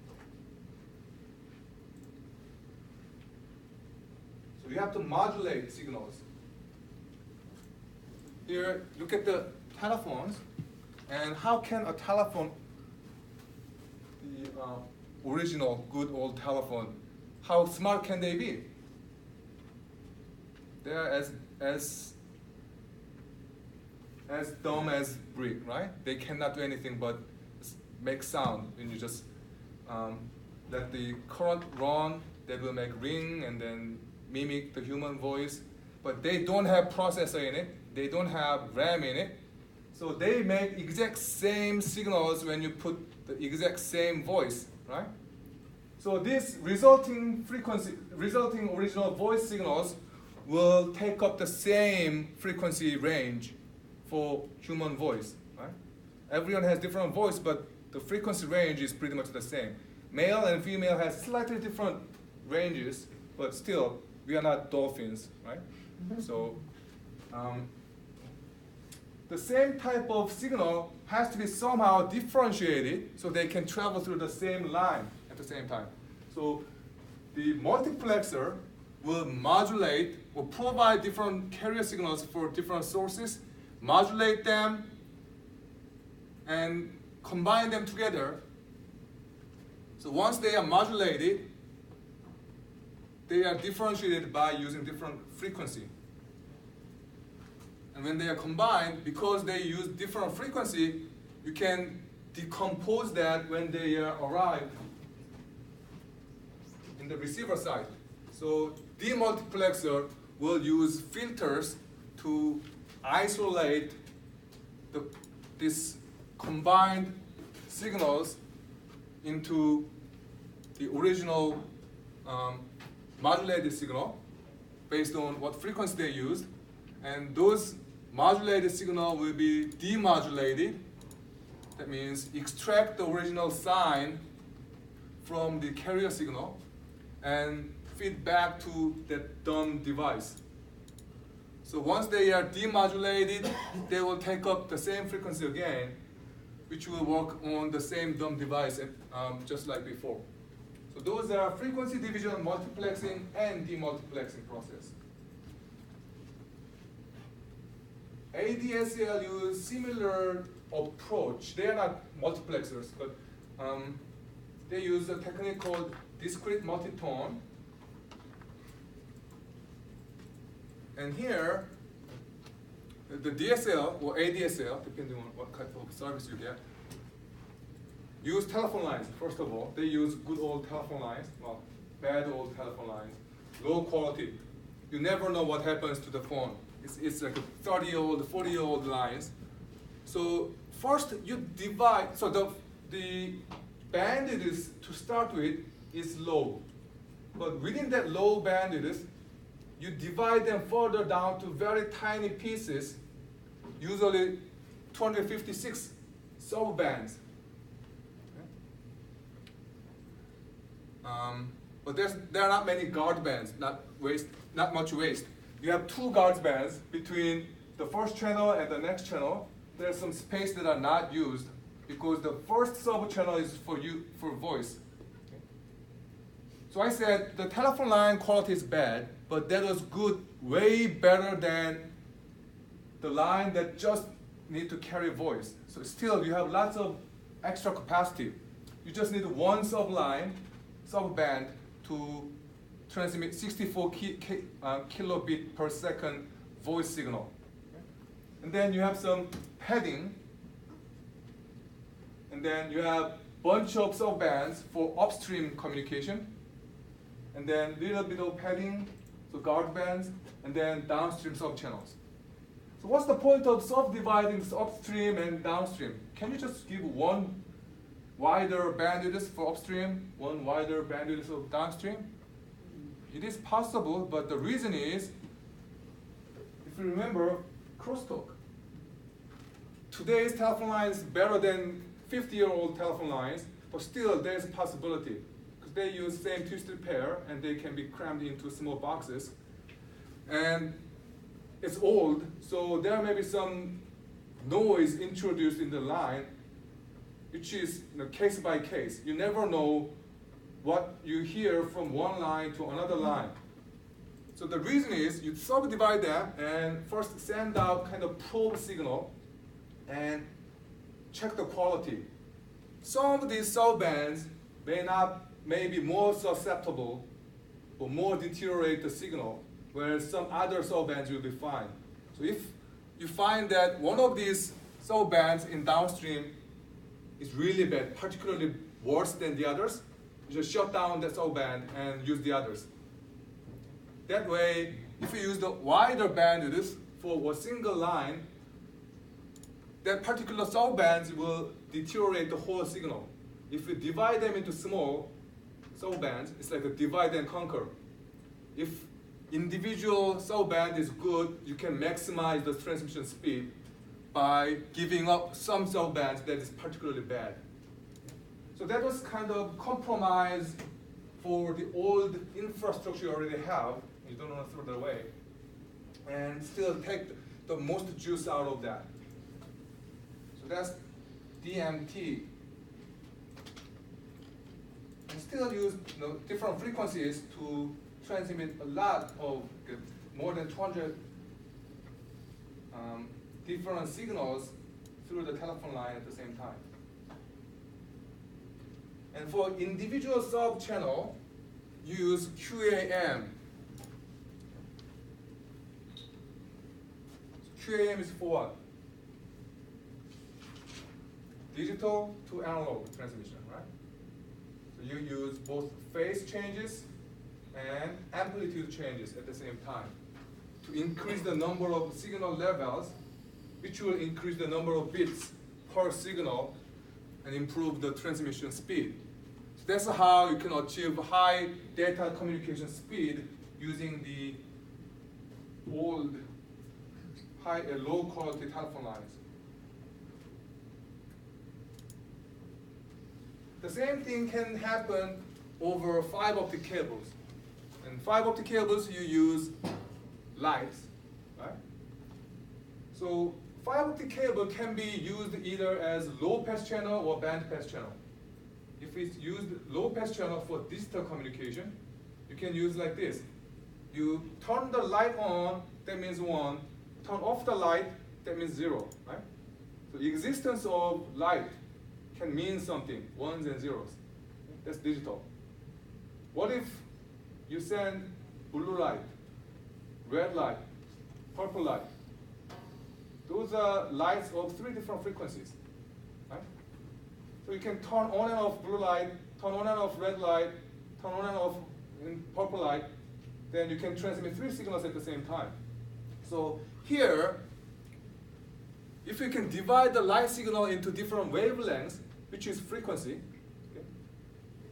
So you have to modulate signals. Here, look at the telephones, and how can a telephone, the original good old telephone, how smart can they be? They are as dumb as brick, right? They cannot do anything but make sound. When you just let the current run, they will make ring and then mimic the human voice. But they don't have processor in it. They don't have RAM in it. So they make exact same signals when you put the exact same voice, right? So this resulting original voice signals will take up the same frequency range for human voice, right? Everyone has different voice, but the frequency range is pretty much the same. Male and female has slightly different ranges, but still, we are not dolphins, right? So, the same type of signal has to be somehow differentiated so they can travel through the same line at the same time. So, the multiplexer will modulate or provide different carrier signals for different sources, modulate them, and combine them together. So once they are modulated, they are differentiated by using different frequency. And when they are combined, because they use different frequency, you can decompose that when they arrive in the receiver side. So demultiplexer will use filters to isolate this combined signals into the original modulated signal based on what frequency they used, and those modulated signal will be demodulated. That means extract the original sign from the carrier signal and feed back to that dumb device. So once they are demodulated, they will take up the same frequency again, which will work on the same dumb device just like before. So those are frequency division, multiplexing, and demultiplexing process. ADSL use similar approach. They are not multiplexers, but they use a technique called discrete multitone. And here, the DSL or ADSL, depending on what type of service you get, use telephone lines. First of all, they use good old telephone lines, well, bad old telephone lines, low quality. You never know what happens to the phone. It's like a 30-year-old, 40-year-old lines. So first you divide. So the bandwidth to start with is low, but within that low bandwidth, you divide them further down to very tiny pieces, usually 256 subbands. But there are not many guard bands, not much waste. You have two guard bands between the first channel and the next channel. There's some space that are not used because the first sub channel is for voice. So I said the telephone line quality is bad, but that was good, way better than the line that just need to carry voice. So still, you have lots of extra capacity. You just need one subband to transmit 64 kilobit per second voice signal. And then you have some padding, and then you have bunch of subbands for upstream communication, and then little bit of padding, so guard bands, and then downstream subchannels. So what's the point of subdividing this upstream and downstream? Can you just give one wider bandwidth for upstream, one wider bandwidth of downstream? It is possible, but the reason is, if you remember, crosstalk. Today's telephone line is better than 50-year-old telephone lines, but still there's a possibility. Because they use same twisted pair, and they can be crammed into small boxes. And it's old, so there may be some noise introduced in the line, which is case by case. You never know what you hear from one line to another line. So the reason is you subdivide them and first send out kind of probe signal and check the quality. Some of these subbands may be more susceptible or more deteriorate the signal, whereas some other subbands will be fine. So if you find that one of these subbands in downstream is really bad, particularly worse than the others, you just shut down that subband and use the others. That way, if you use the wider bandwidth for a single line, that particular subbands will deteriorate the whole signal. If you divide them into small subbands, it's like a divide and conquer. If individual subband is good, you can maximize the transmission speed. by giving up some subbands that is particularly bad. So that was kind of compromise for the old infrastructure you already have. You don't want to throw that away, and still take the most juice out of that. So that's DMT. And still use different frequencies to transmit a lot of, more than 200 different signals through the telephone line at the same time. And for individual sub-channel, use QAM. QAM is for what? Digital to analog transmission, right? So you use both phase changes and amplitude changes at the same time to increase the number of signal levels, which will increase the number of bits per signal and improve the transmission speed. So that's how you can achieve high data communication speed using the old low quality telephone lines. The same thing can happen over fiber optic cables. In fiber optic cables, you use lights, right? So fiber optic cable can be used either as low pass channel or band pass channel. If it's used low pass channel for digital communication, you can use like this. You turn the light on, that means 1. Turn off the light, that means 0, right? So the existence of light can mean something, 1s and 0s. That's digital. What if you send blue light, red light, purple light? Those are lights of 3 different frequencies, right? So you can turn on and off blue light, turn on and off red light, turn on and off purple light, then you can transmit 3 signals at the same time. So here, if you can divide the light signal into different wavelengths, which is frequency, okay?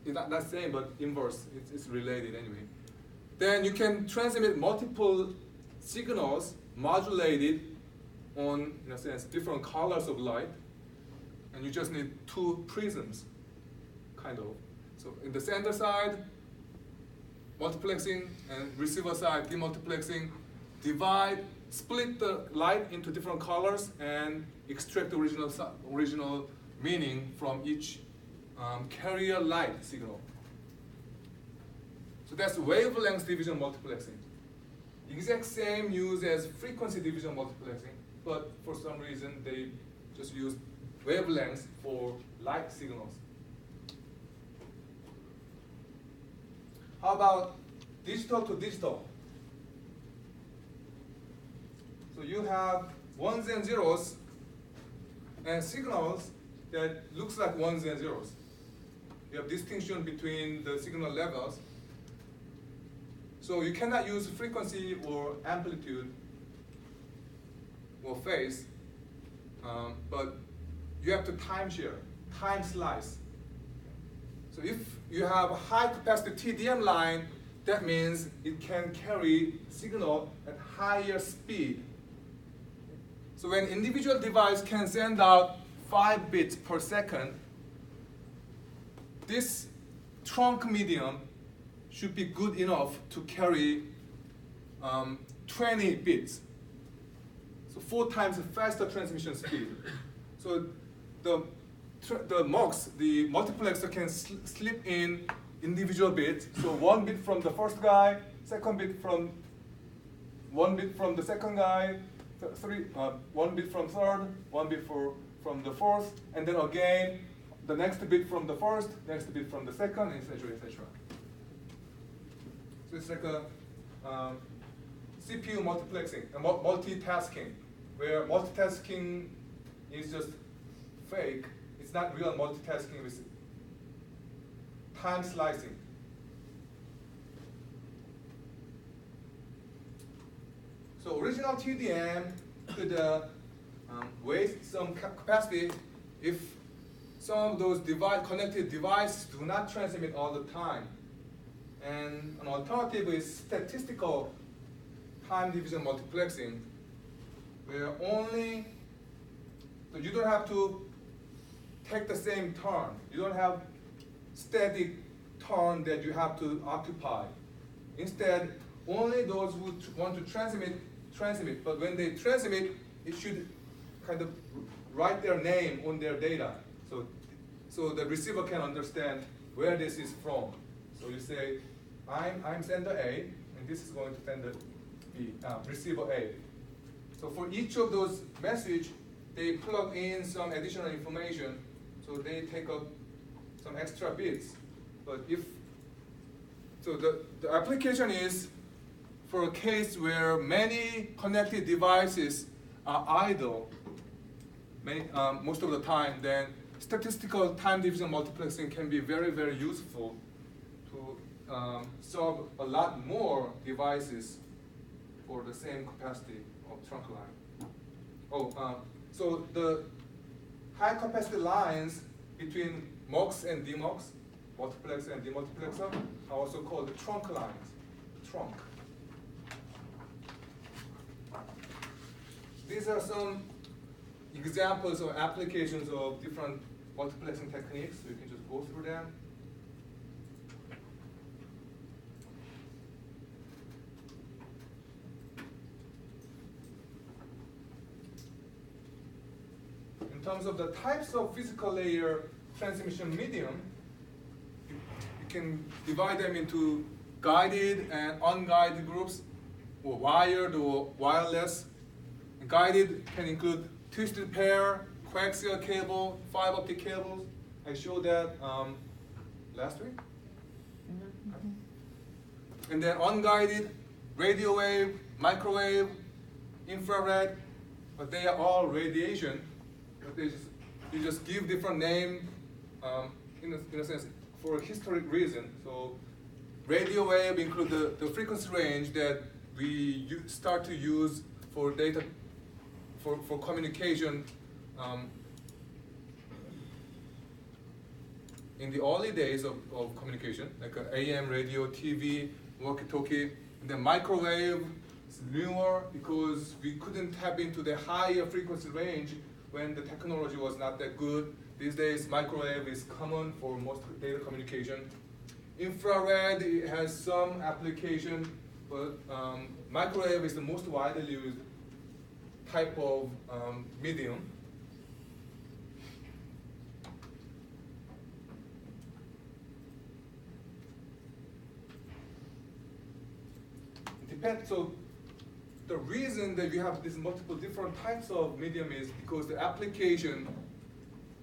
It's not same, but inverse, it's related anyway. Then you can transmit multiple signals modulated on, in a sense, different colors of light, and you just need 2 prisms, kind of. So in the sender side, multiplexing, and receiver side, demultiplexing, divide, split the light into different colors, and extract the original meaning from each carrier light signal. So that's wavelength division multiplexing. Exact same use as frequency division multiplexing, but for some reason they just use wavelengths for light signals. How about digital to digital? So you have 1s and 0s and signals that looks like 1s and 0s. You have distinction between the signal levels. So you cannot use frequency or amplitude or phase, but you have to time share, time slice. So if you have a high capacity TDM line, that means it can carry signal at higher speed. So when individual device can send out 5 bits per second, this trunk medium should be good enough to carry 20 bits. So 4 times faster transmission speed. So the MUX, the multiplexer, can slip in individual bits. So 1 bit from the first guy, 2nd bit from 1 bit from the second guy, 1 bit from third, 1 bit from the fourth, and then again the next bit from the first, next bit from the second, etc., etc. So it's like a CPU multiplexing, multitasking, where multitasking is just fake. It's not real multitasking with time slicing. So original TDM could waste some capacity if some of those connected devices do not transmit all the time. And an alternative is statistical time division multiplexing, where only So you don't have to take the same turn. You don't have static turn that you have to occupy. Instead, only those who want to transmit. But when they transmit, it should kind of write their name on their data. So the receiver can understand where this is from. So you say, I'm sender A, and this is going to sender B, receiver A. So for each of those messages, they plug in some additional information. So they take up some extra bits. But the application is for a case where many connected devices are idle, most of the time, then statistical time division multiplexing can be very, very useful to solve a lot more devices for the same capacity of trunk line. So the high capacity lines between MUX and DMUX, multiplexer and demultiplexer, are also called the trunk lines, trunk. These are some examples of applications of different multiplexing techniques. So you can just go through them. In terms of the types of physical layer transmission medium, you can divide them into guided and unguided groups, or wired or wireless. And guided can include twisted pair, coaxial cable, fiber optic cables. I showed that last week. And then unguided, radio wave, microwave, infrared, but they are all radiation. But you just give different name in a sense for a historic reason. So radio wave include the frequency range that we start to use for data, for communication in the early days of communication, like AM radio, TV, walkie-talkie. And then microwave is newer because we couldn't tap into the higher frequency range when the technology was not that good. These days, microwave is common for most data communication. Infrared, it has some application, but microwave is the most widely used type of medium. So the reason that you have these multiple different types of medium is because the application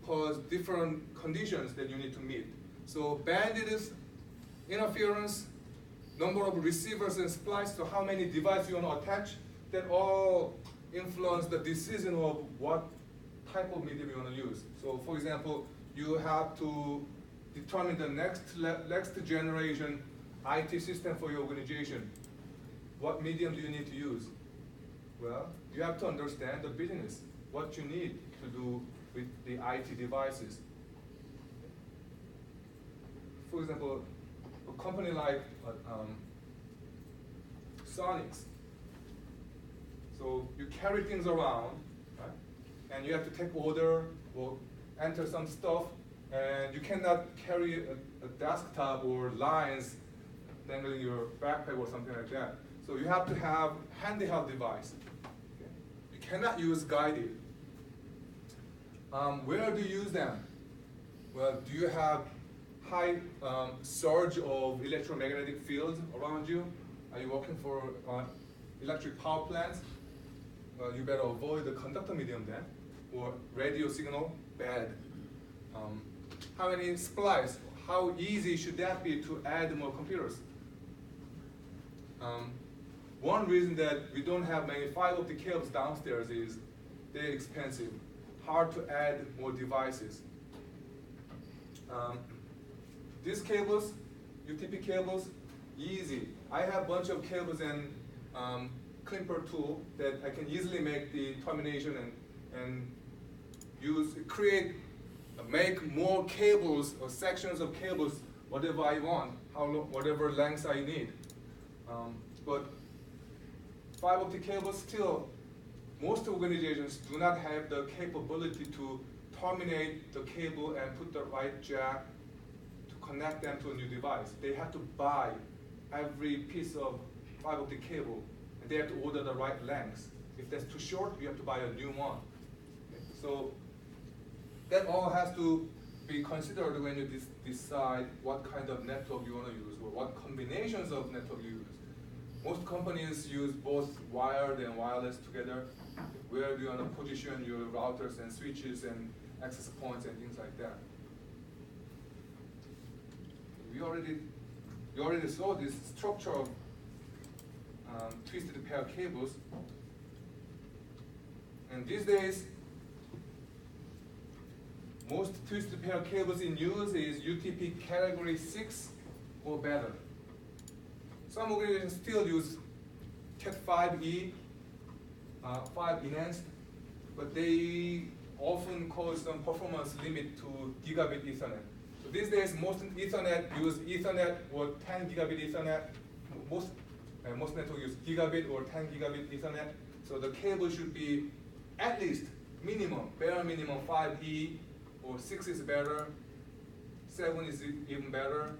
has different conditions that you need to meet. So bandwidth, interference, number of receivers and splice, so how many devices you want to attach, that all influence the decision of what type of medium you want to use. So for example, you have to determine the next generation IT system for your organization. What medium do you need to use? Well, you have to understand the business, what you need to do with the IT devices. For example, a company like Sonics. So you carry things around, right? And you have to take order or enter some stuff, and you cannot carry a desktop or lines dangling your backpack or something like that. So you have to have handheld device. Okay? You cannot use guided. Where do you use them? Well, do you have high surge of electromagnetic fields around you? Are you working for electric power plants? Well, you better avoid the conductor medium then, or radio signal, bad. How many splice? How easy should that be to add more computers? One reason that we don't have many fiber optic cables downstairs is they're expensive, hard to add more devices. These cables, UTP cables, easy. I have a bunch of cables and crimper tool that I can easily make the termination and make more cables or sections of cables, whatever I want, whatever length I need. But fiber optic cables still most organizations do not have the capability to terminate the cable and put the right jack to connect them to a new device. They have to buy every piece of fiber optic cable, and they have to order the right length. If that's too short, you have to buy a new one. Okay? So that all has to be considered when you decide what kind of network you want to use or what combinations of network you use. Most companies use both wired and wireless together. Where do you want to position your routers and switches and access points and things like that? You already saw this structure of twisted pair cables. And these days, most twisted pair cables in use is UTP category 6 or better. Some organizations still use Cat 5e, 5 enhanced, but they often cause some performance limit to gigabit Ethernet. So these days, most Ethernet use Ethernet or 10 gigabit Ethernet. Most networks use gigabit or 10 gigabit Ethernet. So the cable should be at least minimum, bare minimum 5e, or 6 is better, 7 is even better.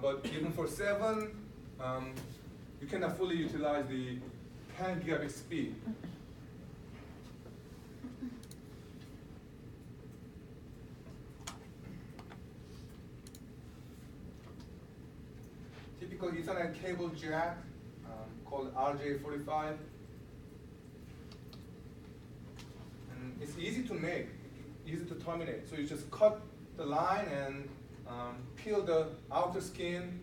But even for 7, you cannot fully utilize the 10 gigabit speed. Typical Ethernet cable jack called RJ45. And it's easy to make, easy to terminate. So you just cut the line and peel the outer skin,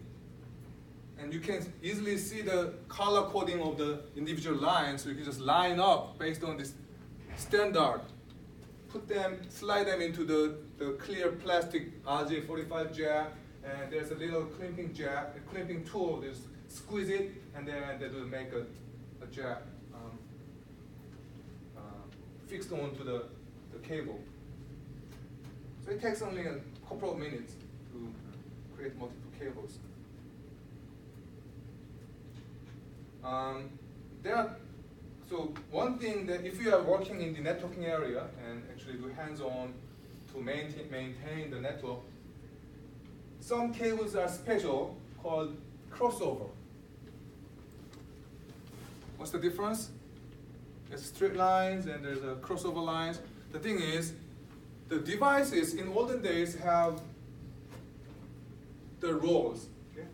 and you can easily see the color coding of the individual lines. So you can just line up based on this standard. Slide them into the clear plastic RJ45 jack, and there's a little clamping jack, a clamping tool. Just squeeze it, and then that will make a jack fixed onto the cable. So it takes only a couple of minutes to create multiple cables. So one thing that if you are working in the networking area and actually do hands-on to maintain the network, some cables are special called crossover. What's the difference? There's straight lines and there's a crossover lines. The thing is, the devices in olden days have the roles. Okay?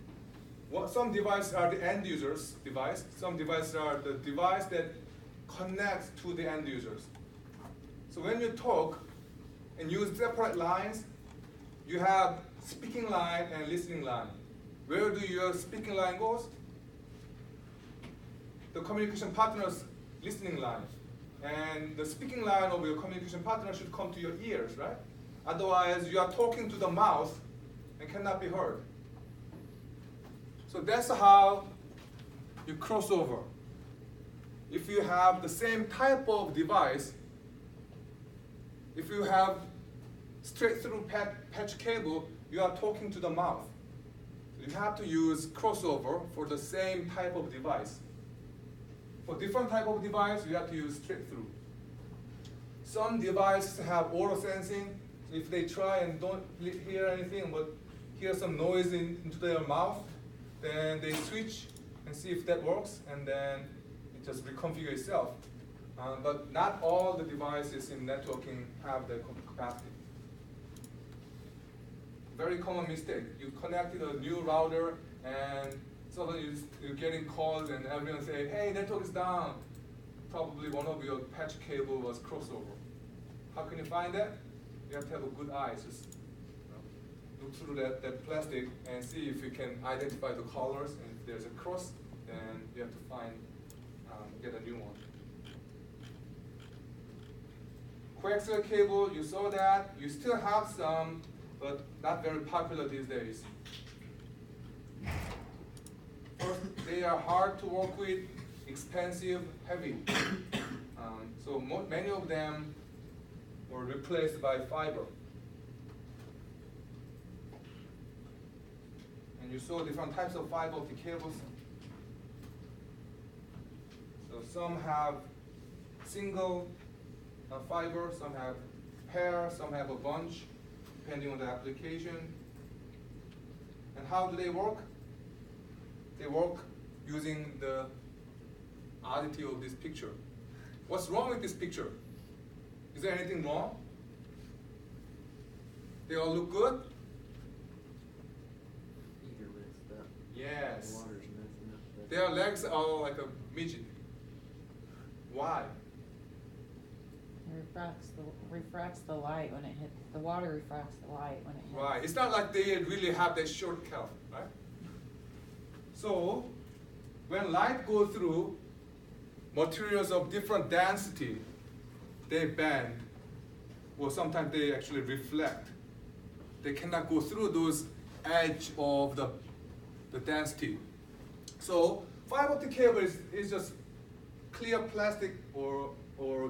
Some devices are the end user's device. Some devices are the device that connects to the end users. So when you talk and use separate lines, you have speaking line and listening line. Where do your speaking line goes? The communication partner's listening line. And the speaking line of your communication partner should come to your ears, right? Otherwise, you are talking to the mouth and cannot be heard. So that's how you cross over. If you have the same type of device, if you have straight through patch cable, you are talking to the mouth. You have to use crossover for the same type of device. For different type of device, you have to use straight through. Some devices have auto sensing. So if they try and don't hear anything but hear some noise into their mouth, then they switch and see if that works, and then it just reconfigure itself. But not all the devices in networking have the capacity. Very common mistake. You connected a new router and suddenly you're getting calls and everyone say, hey, network is down. Probably one of your patch cable was crossover. How can you find that? You have to have a good eye. Just look through that plastic and see if you can identify the colors, and if there's a cross, then you have to get a new one. Coaxial cable, you saw that. You still have some, but not very popular these days. First, they are hard to work with, expensive, heavy. So many of them were replaced by fiber. And you saw different types of fiber optic cables. So some have single fiber, some have pair, some have a bunch, depending on the application. And how do they work? They work using the oddity of this picture. What's wrong with this picture? Is there anything wrong? They all look good? Either messed up. Yes. The water's messing up. Their legs are like a midget. Why? It refracts the light when it hits, the water refracts the light when it hits. Right. It's not like they really have that short calf, right? So, when light goes through materials of different density, they bend, or sometimes they actually reflect. They cannot go through those edge of the density. So, fiber optic cable is just clear plastic or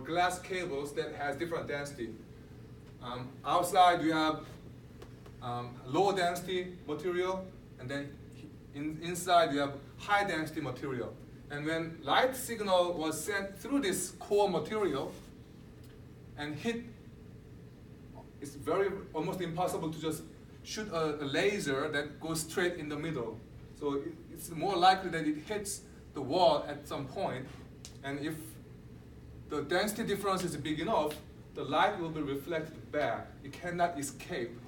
glass cables that has different density. Outside you have low density material, and then inside you have high density material. And when light signal was sent through this core material and hit, it's almost impossible to just shoot a laser that goes straight in the middle. So it's more likely that it hits the wall at some point, and if the density difference is big enough, the light will be reflected back. It cannot escape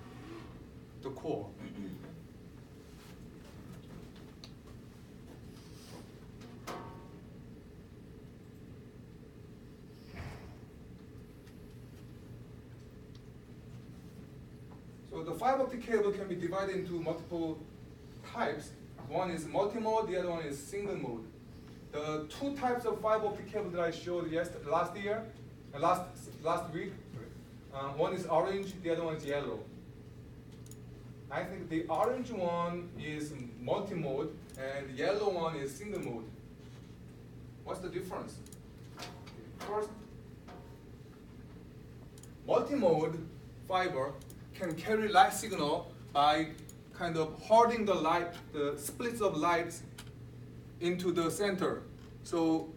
the core. So the fiber optic cable can be divided into multiple types. One is multimode, the other one is single mode. The two types of fiber optic cable that I showed last week, one is orange, the other one is yellow. I think the orange one is multimode and the yellow one is single mode. What's the difference? First, multimode fiber can carry light signal by kind of holding the light, the splits of lights into the center. So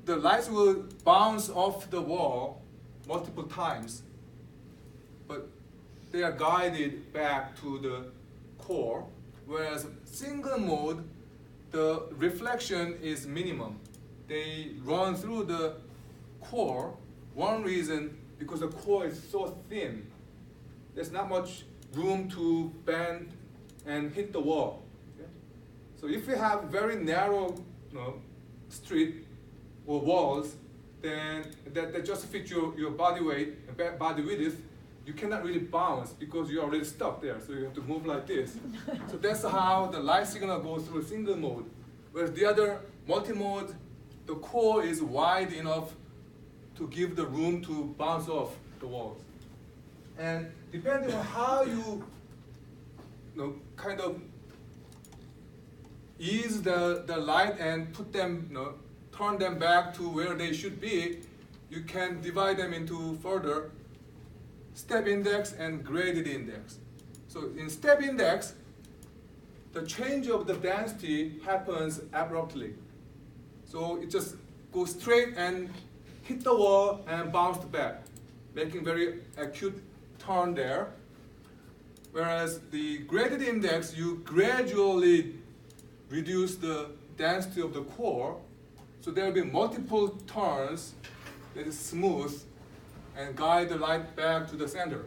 the lights will bounce off the wall multiple times, but they are guided back to the core, whereas single mode, the reflection is minimum. They run through the core. One reason, because the core is so thin, there's not much room to bend and hit the wall. Okay? So if you have very narrow street or walls, then that just fit your body weight, body width, you cannot really bounce because you're already stuck there. So you have to move like this. So that's how the light signal goes through single mode. Whereas the other multi-mode, the core is wide enough to give the room to bounce off the walls. And depending on how you kind of ease the light and put them, turn them back to where they should be, you can divide them into further step index and graded index. So in step index, the change of the density happens abruptly. So it just goes straight and hit the wall and bounced back, making very acute turn there. Whereas the graded index, you gradually reduce the density of the core, so there will be multiple turns that is smooth and guide the light back to the center.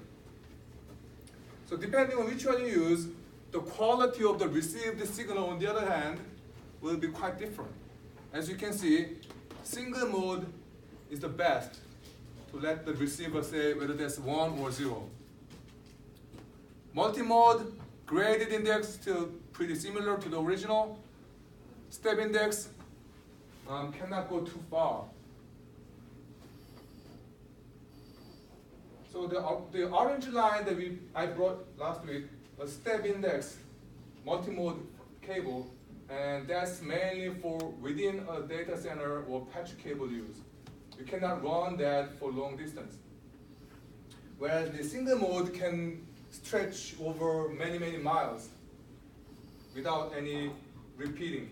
So depending on which one you use, the quality of the received signal, on the other hand, will be quite different. As you can see, single mode is the best to let the receiver say whether that's 1 or 0. Multimode, graded index, still pretty similar to the original. Step index cannot go too far. So the orange line that I brought last week was step index multimode cable, and that's mainly for within a data center or patch cable use. You cannot run that for long distance. Whereas the single mode can stretch over many, many miles without any repeating,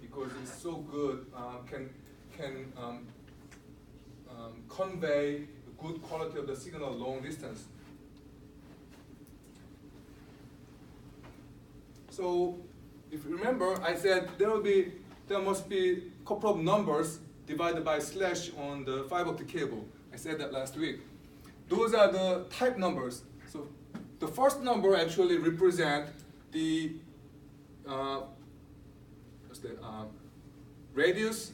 because it's so good, can convey the good quality of the signal long distance. So if you remember, I said there must be a couple of numbers divided by slash on the fiber optic cable. I said that last week. Those are the type numbers. So the first number actually represents the radius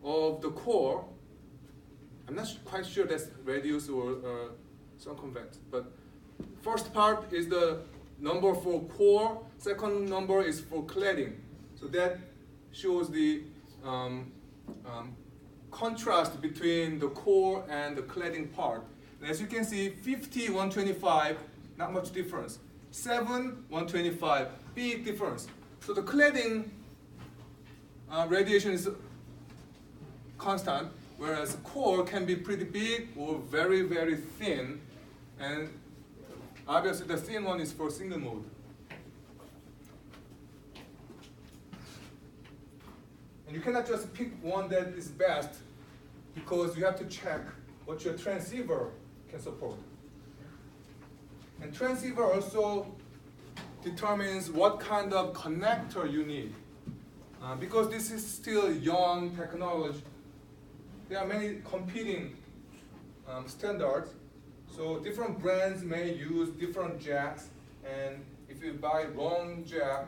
of the core. I'm not quite sure that's radius or circumference, but first part is the number for core, second number is for cladding. So that shows the contrast between the core and the cladding part. And as you can see, 50, 125, not much difference. 7, 125, big difference. So the cladding radiation is constant, whereas core can be pretty big or very, very thin. And obviously the thin one is for single mode. And you cannot just pick one that is best, because you have to check what your transceiver can support. And transceiver also determines what kind of connector you need. Because this is still young technology, there are many competing standards. So different brands may use different jacks, and if you buy wrong jack,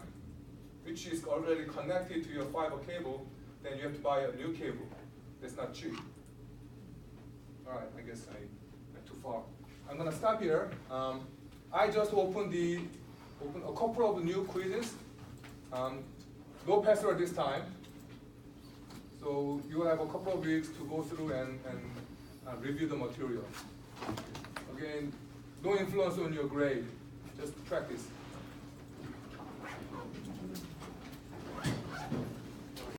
which is already connected to your fiber cable, then you have to buy a new cable. That's not cheap. All right, I guess I went too far. I'm gonna stop here. I just opened a couple of new quizzes. No password this time. So you will have a couple of weeks to go through and review the material. Again, no influence on your grade, just practice.